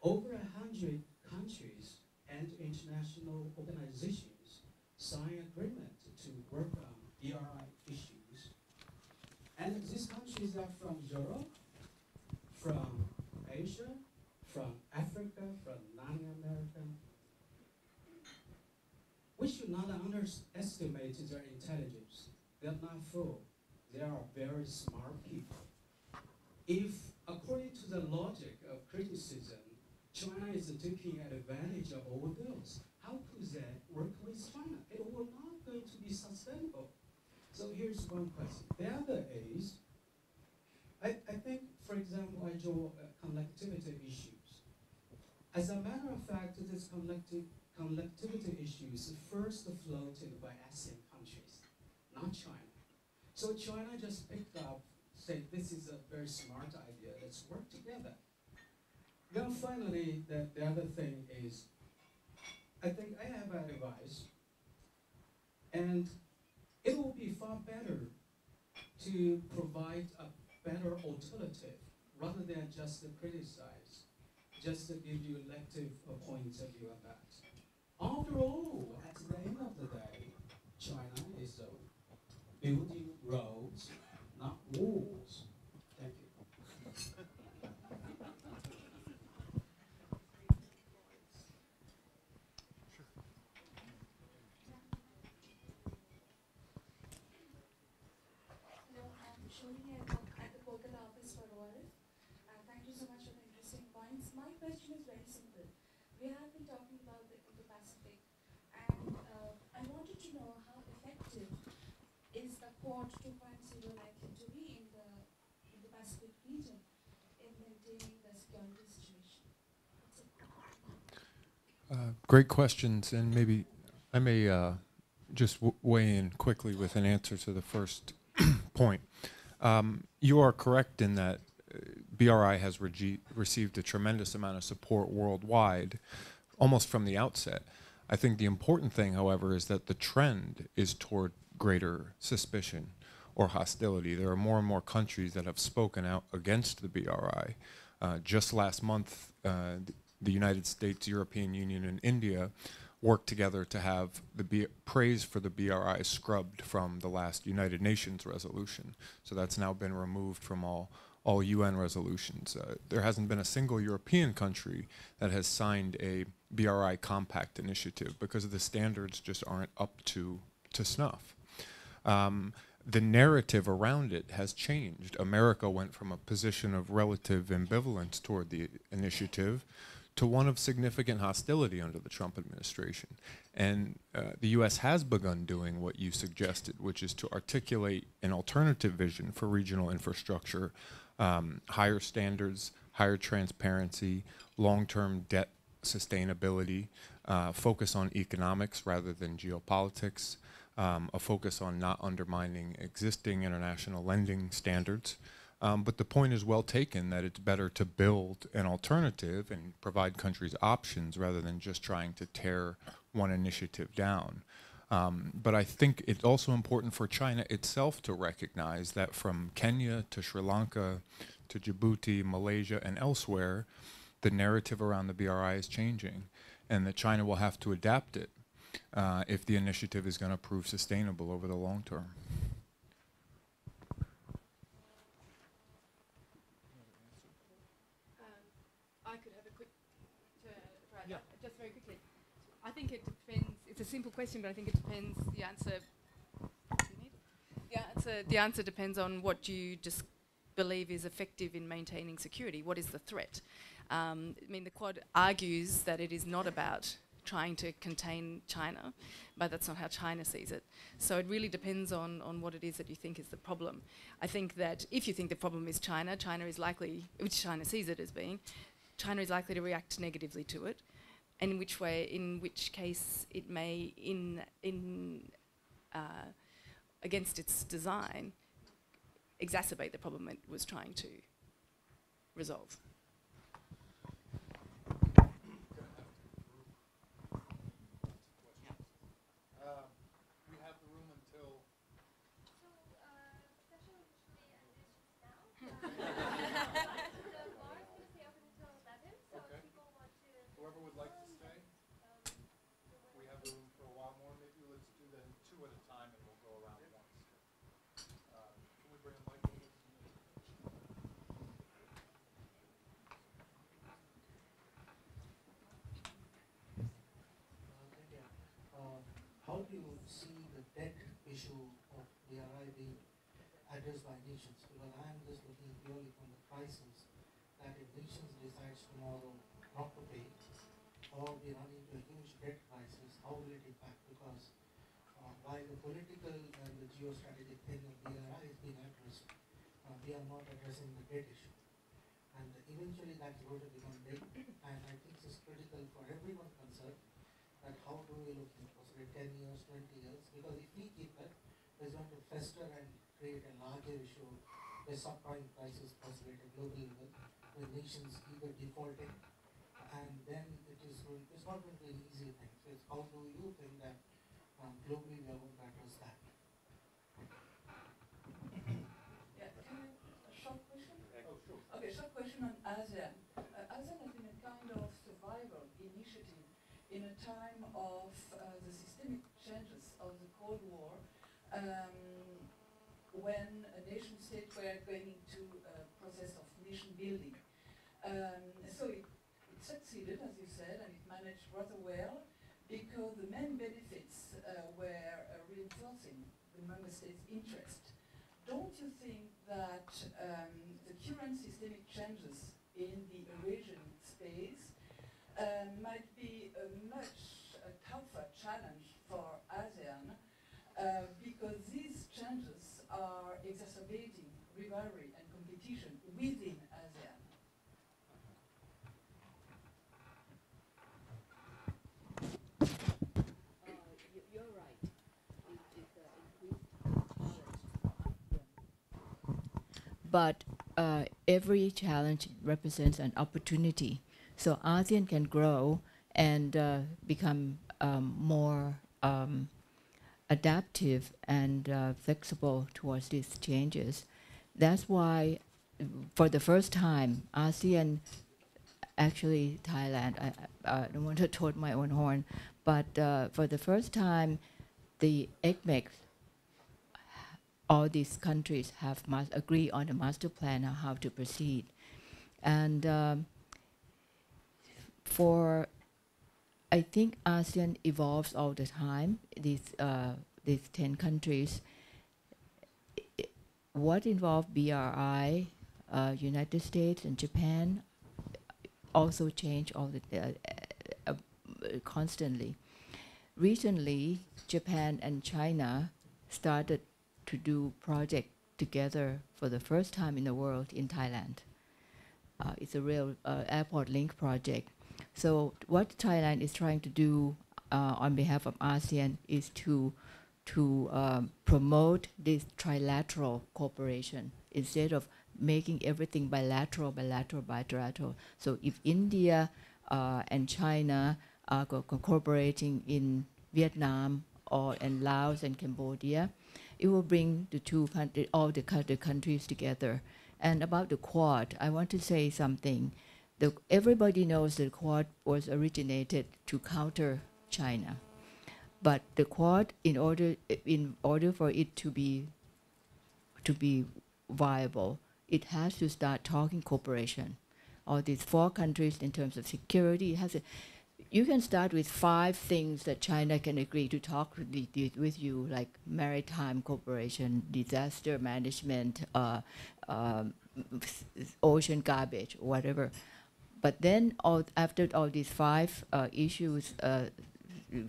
over 100 countries and international organizations sign agreement to work on BRI issues. And these countries are from Europe, from Asia, from Africa, from Latin America. We should not underestimate their intelligence. They're not fool. They are very smart people. If, according to the logic of criticism, China is taking advantage of all those, how could they work with China? It will not going to be sustainable. So here's one question. The other is, I think, for example, I draw connectivity issues. As a matter of fact, this connectivity issues first floated by ASEAN countries, not China. So China just picked up, said, this is a very smart idea, let's work together. Then finally, the other thing is, I think I have an advice, and it will be far better to provide a better alternative rather than just to criticize, just to give you elective points of view on that. After all, at the end of the day, China is building roads, not walls. Thank you. Hello, I'm Shoni. I work at the Portal office for ORF. Thank you so much for the interesting points. My question is very simple. We have been talking about the Indo-Pacific, and I wanted to know how effective is the Quad 2.0 likely to be in the Indo-Pacific region in maintaining the security situation? Great questions, and maybe I may just weigh in quickly with an answer to the first point. You are correct in that BRI has received a tremendous amount of support worldwide, almost from the outset. I think the important thing, however, is that the trend is toward greater suspicion or hostility. There are more and more countries that have spoken out against the BRI. Just last month, the United States, European Union, and India worked together to have the praise for the BRI scrubbed from the last United Nations resolution. So that's now been removed from all UN resolutions. There hasn't been a single European country that has signed a BRI compact initiative because the standards just aren't up to snuff. the narrative around it has changed. America went from a position of relative ambivalence toward the initiative to one of significant hostility under the Trump administration. And the US has begun doing what you suggested, which is to articulate an alternative vision for regional infrastructure, higher standards, higher transparency, long-term debt sustainability, focus on economics rather than geopolitics, a focus on not undermining existing international lending standards. But the point is well taken that it's better to build an alternative and provide countries options rather than just trying to tear one initiative down. But I think it's also important for China itself to recognize that from Kenya to Sri Lanka to Djibouti, Malaysia, and elsewhere, the narrative around the BRI is changing, and that China will have to adapt it if the initiative is going to prove sustainable over the long term. I could have a quick turn, right, just very quickly. I think it depends. It's a simple question, but I think it depends. The answer depends on what you just believe is effective in maintaining security. What is the threat? I mean, the Quad argues that it is not about trying to contain China, but that's not how China sees it. So it really depends on what it is that you think is the problem. I think that if you think the problem is China, China is likely, which China sees it as being, China is likely to react negatively to it, and in which case it may, against its design, exacerbate the problem it was trying to resolve. Whoever would like to stay, we have the room for a while more. Maybe let's do them two at a time and we'll go around once. Can we bring a mic over? How do you see the debt issue of BRI being addressed by nations? Because I am just looking purely from the crisis that if nations decides tomorrow not to pay, or we run into a huge debt crisis, how will it impact? Because while the political and the geostrategic thing of BRI is being addressed, we are not addressing the debt issue. And eventually that's going to become big, and I think it's critical for everyone concerned that how do we look in possibly 10 years, 20 years, because if we keep that, it's going to fester and create a larger issue, a subprime crisis possibly at a global level, with nations either defaulting, and then it's not going to be an easy thing. So it's how do you think that globally we are going to address that? Yeah, can I a short question? Oh, sure. Okay, short question on ASEAN. ASEAN has been a kind of survival initiative in a time of the systemic changes of the Cold War, when nation states were going into a process of nation building. So it succeeded, as you said, and it managed rather well because the main benefits were reinforcing the member states' interest. Don't you think that the current systemic changes in the Eurasian space might be a much tougher challenge for ASEAN because these changes are exacerbating rivalry and competition within ASEAN? You're right. It's increased challenge. But every challenge represents an opportunity. So ASEAN can grow and become more adaptive and flexible towards these changes. That's why, for the first time, ASEAN, actually Thailand, I don't want to toot my own horn, but for the first time, the ECMEC, all these countries have agree on a master plan on how to proceed. And I think ASEAN evolves all the time. These 10 countries, what involved BRI, United States and Japan also change all the constantly. Recently, Japan and China started to do project together for the first time in the world in Thailand. It's a real airport link project. So what Thailand is trying to do on behalf of ASEAN is to promote this trilateral cooperation instead of making everything bilateral. So if India and China are cooperating in Vietnam or in Laos and Cambodia, it will bring the two countries, all the countries together. And about the Quad, I want to say something. Everybody knows the Quad was originated to counter China. But the Quad, in order for it to be viable, it has to start talking cooperation. All these 4 countries in terms of security, you can start with 5 things that China can agree to talk with you, like maritime cooperation, disaster management, ocean garbage, whatever. But then after all these 5 issues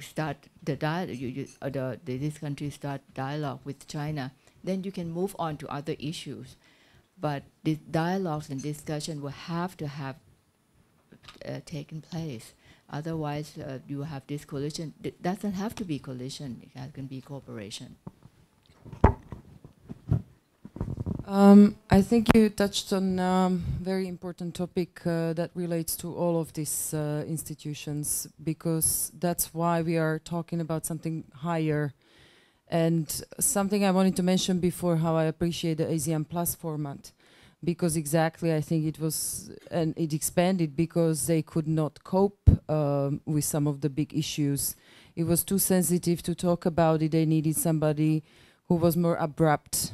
start these countries start dialogue with China, then you can move on to other issues. But the dialogues and discussion will have to have taken place. Otherwise, you have this collision. It doesn't have to be collision. It can be cooperation. I think you touched on a very important topic that relates to all of these institutions, because that's why we are talking about something higher. And something I wanted to mention before, how I appreciate the ASEAN Plus format, because exactly I think it was, and it expanded because they could not cope with some of the big issues. It was too sensitive to talk about it. They needed somebody who was more abrupt,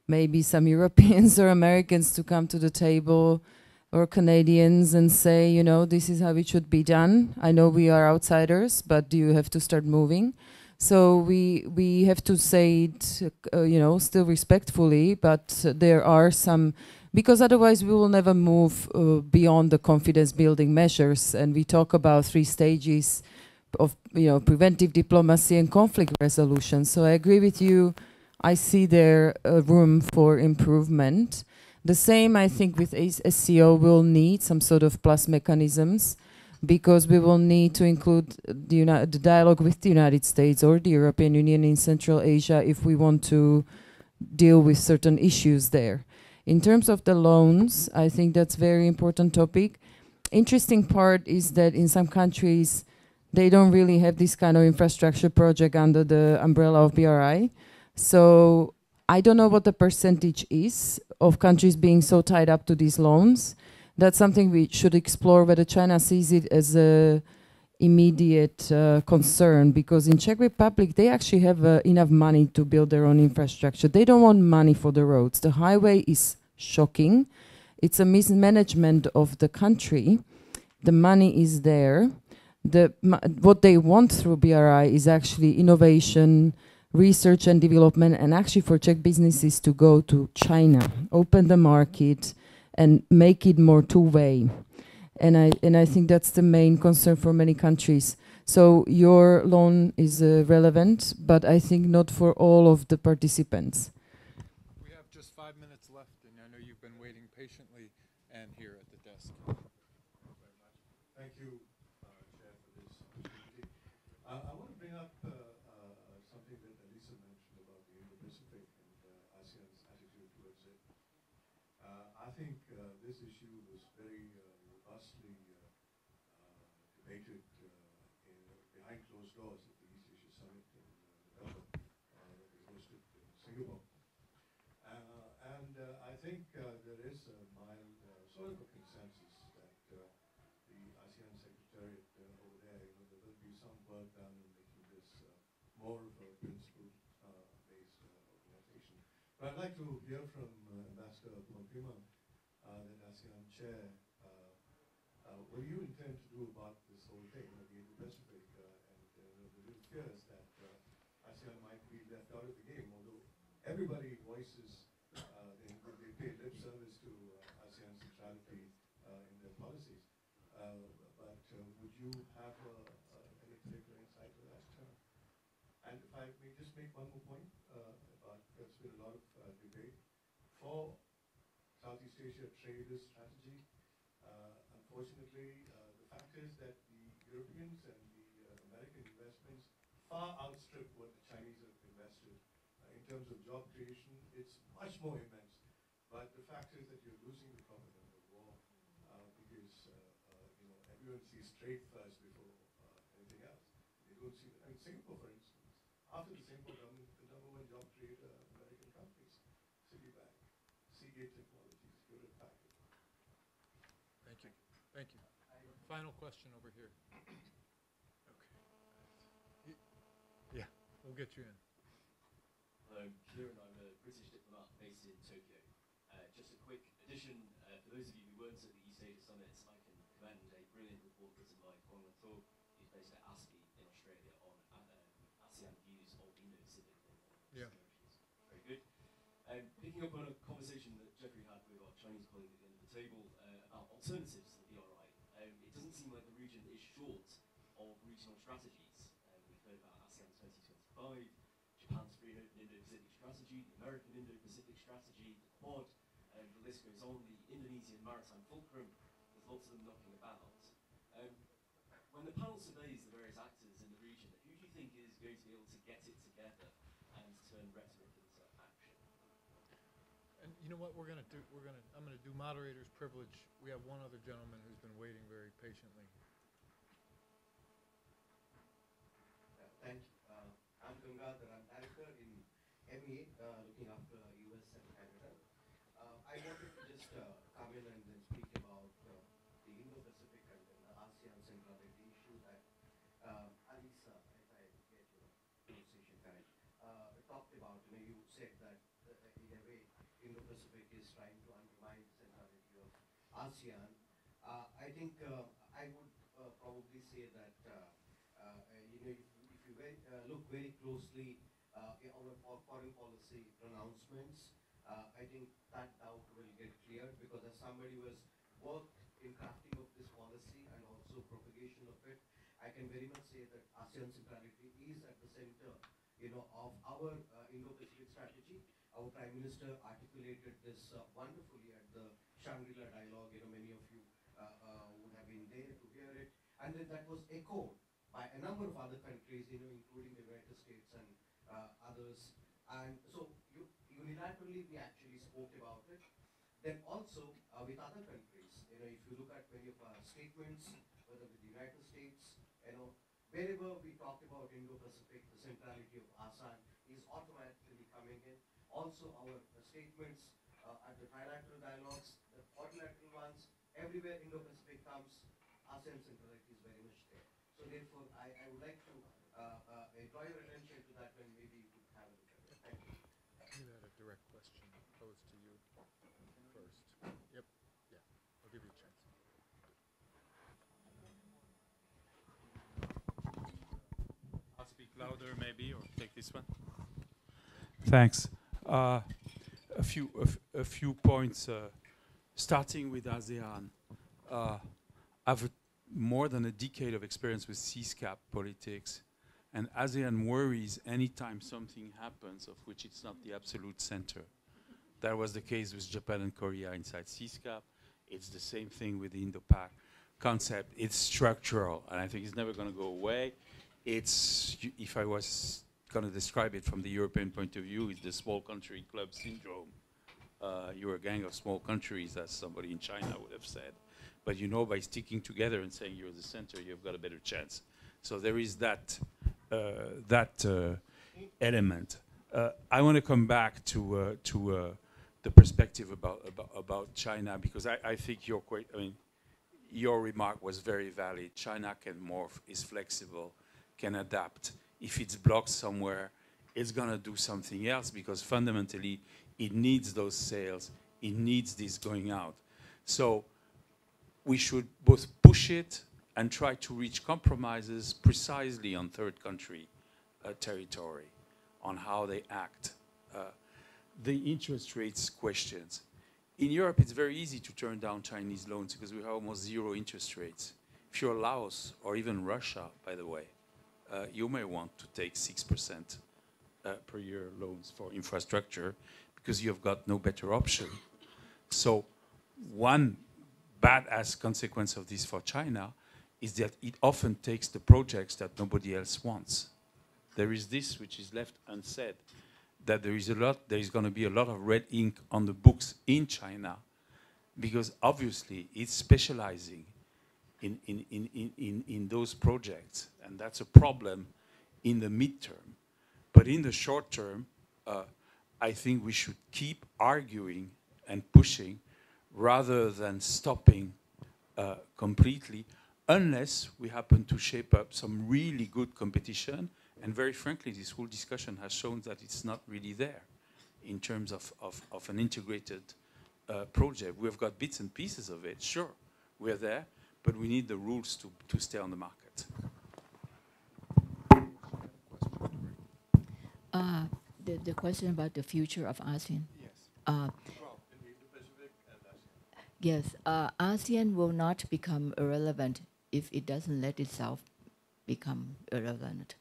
maybe some Europeans or Americans to come to the table, or Canadians, and say, you know, this is how it should be done. I know we are outsiders, but you have to start moving. So we have to say it, you know, still respectfully, but there are some, because otherwise we will never move beyond the confidence building measures. And we talk about 3 stages of, you know, preventive diplomacy and conflict resolution. So I agree with you. I see there room for improvement. The same, I think, with SCO will need some sort of plus mechanisms, because we will need to include the dialogue with the United States or the European Union in Central Asia if we want to deal with certain issues there. In terms of the loans, I think that's a very important topic. Interesting part is that in some countries, they don't really have this kind of infrastructure project under the umbrella of BRI. So I don't know what the percentage is of countries being so tied up to these loans. That's something we should explore, whether China sees it as a immediate concern, because in Czech Republic, they actually have enough money to build their own infrastructure. They don't want money for the roads. The highway is shocking. It's a mismanagement of the country. The money is there. What they want through BRI is actually innovation, research and development, and actually for Czech businesses to go to China, open the market, and make it more two-way. And I think that's the main concern for many countries. So your loan is relevant, but I think not for all of the participants. We have just 5 minutes left, and I know you've been waiting patiently and here at the desk. Thank you, Chair, for this opportunity. I want to bring up something that Alica mentioned about the Indo-Pacific and ASEAN's attitude towards it. I think this issue was very robustly debated behind closed doors at the East Asia Summit in November that was hosted in Singapore. And I think there is a mild sort of a consensus that the ASEAN Secretariat over there, you know, there will be some work done in making this more of a principle-based organization. But I'd like to hear from Ambassador Pomprima, the ASEAN chair. What do you intend to do about this whole thing, you know, the Indo-Pacific, and the real fears that ASEAN might be left out of the game, although everybody voices And if I may just make one more point about there's been a lot of debate for Southeast Asia trader strategy. Unfortunately, the fact is that the Europeans and the American investments far outstrip what the Chinese have invested. In terms of job creation, it's much more immense. But the fact is that you're losing the propaganda war because you know, everyone sees trade first before anything else. They don't see. I mean, Singapore, for instance, after the Singapore government, the #1 job creator of American companies, Citibank, Seagate Technologies, Hewlett Packard. Thank you. Thank you. Final question over here. Okay. Yeah, we'll get you in. Hello, Kieran. I'm a British diplomat based in Tokyo. Just a quick addition, for those of you who weren't at the East Asia Summit, I can commend a brilliant report written by Kwong Wan-to, who's based at ASCII in Australia, on ASEAN views of Indo-Pacific geographies. Very good. Picking up on a conversation that Jeffrey had with our Chinese colleague at the end of the table about alternatives to the BRI, it doesn't seem like the region is short of regional strategies. We've heard about ASEAN 2025, Japan's free and open Indo-Pacific strategy, the American Indo-Pacific strategy, the Quad, the list goes on, the Indonesian maritime fulcrum, there's lots of them knocking about. When the panel surveys the various actors in the region, who do you think is going to be able to get it together and turn rhetoric into action? And you know what we're going to do? I'm going to do moderator's privilege. We have one other gentleman who's been waiting very patiently. Thank you. I'm Gangadhar. I'm director in MEA, looking after US and Canada. I wanted to just come in and then speak about the Indo-Pacific and then the ASEAN centrality issue that Alica, if I get your pronunciation correct, talked about. You know, you said that in a way, Indo-Pacific is trying to undermine the centrality of ASEAN. I think I would probably say that you know, if you look very closely on our foreign policy pronouncements, I think that doubt will get cleared, because as somebody who has worked in crafting of this policy and also propagation of it, I can very much say that ASEAN centrality is at the center, you know, of our Indo-Pacific strategy. Our Prime Minister articulated this wonderfully at the Shangri-La Dialogue. You know, many of you would have been there to hear it, and then that was echoed by a number of other countries, you know, including the United States and others. And so unilaterally, we actually spoke about it. Then also with other countries, you know, if you look at many of our statements, whether with the United States, you know, wherever we talked about Indo-Pacific, the centrality of ASEAN is automatically coming in. Also our statements at the trilateral dialogues, the quadrilateral ones, everywhere Indo-Pacific comes, ASEAN centrality is very much there. So therefore, I would like to draw your attention to that, when maybe you could have a look at it. Thank you. You had a direct question posed to you first. Yep. Yeah. I'll give you a chance. I'll speak louder, maybe, or take this one. Thanks. A few points. Starting with ASEAN, I've more than a decade of experience with CSCAP politics, and ASEAN worries anytime something happens of which it's not the absolute center. That was the case with Japan and Korea inside CSCAP. It's the same thing with the Indo-Pac concept. It's structural, and I think it's never going to go away. It's, if I was going to describe it from the European point of view, it's the small country club syndrome. You're a gang of small countries, as somebody in China would have said. But you know, by sticking together and saying you're the center, you've got a better chance. So there is that element. I want to come back to the perspective about China, because I think you're quite. I mean, your remark was very valid. China can morph, is flexible, can adapt. If it's blocked somewhere, it's going to do something else, because fundamentally it needs those sales. It needs this going out. So we should both push it and try to reach compromises precisely on third country territory, on how they act. The interest rates questions. In Europe, it's very easy to turn down Chinese loans because we have almost zero interest rates. If you're Laos or even Russia, by the way, you may want to take 6% per year loans for infrastructure because you've got no better option. So one badass consequence of this for China is that it often takes the projects that nobody else wants. There is this which is left unsaid, that there is going to be a lot of red ink on the books in China because obviously it's specializing in those projects, and that's a problem in the midterm. But in the short term, I think we should keep arguing and pushing rather than stopping completely, unless we happen to shape up some really good competition. And very frankly, this whole discussion has shown that it's not really there in terms of an integrated project. We've got bits and pieces of it, sure, we're there, but we need the rules to stay on the market. The question about the future of ASEAN. Yes. Well, in the Indo-Pacific and ASEAN. Yes, ASEAN will not become irrelevant if it doesn't let itself become irrelevant.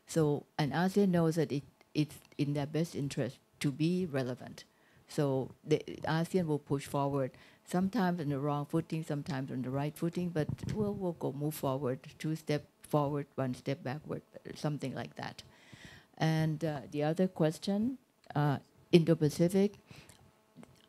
So, and ASEAN knows that it's in their best interest to be relevant. So the ASEAN will push forward, sometimes on the wrong footing, sometimes on the right footing, but we'll go move forward, 2 steps forward, 1 step backward, something like that. And the other question, Indo-Pacific,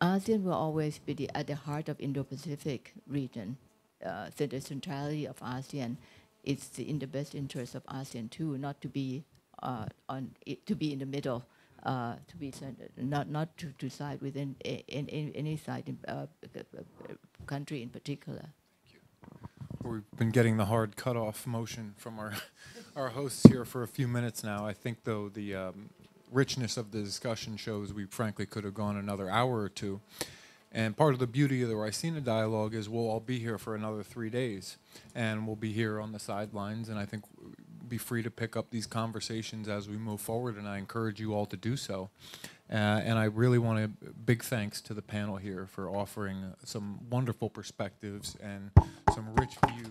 ASEAN will always be at the heart of Indo-Pacific region. So the centrality of ASEAN is in the best interest of ASEAN too, not to be to be in the middle, to be not to side within any side country in particular. We've been getting the hard cutoff motion from our hosts here for a few minutes now. I think, though, the richness of the discussion shows we frankly could have gone another hour or two. And part of the beauty of the Raisina Dialogue is we'll all be here for another 3 days. And we'll be here on the sidelines, and I think be free to pick up these conversations as we move forward, and I encourage you all to do so. And I really want a big thanks to the panel here for offering some wonderful perspectives and some rich views.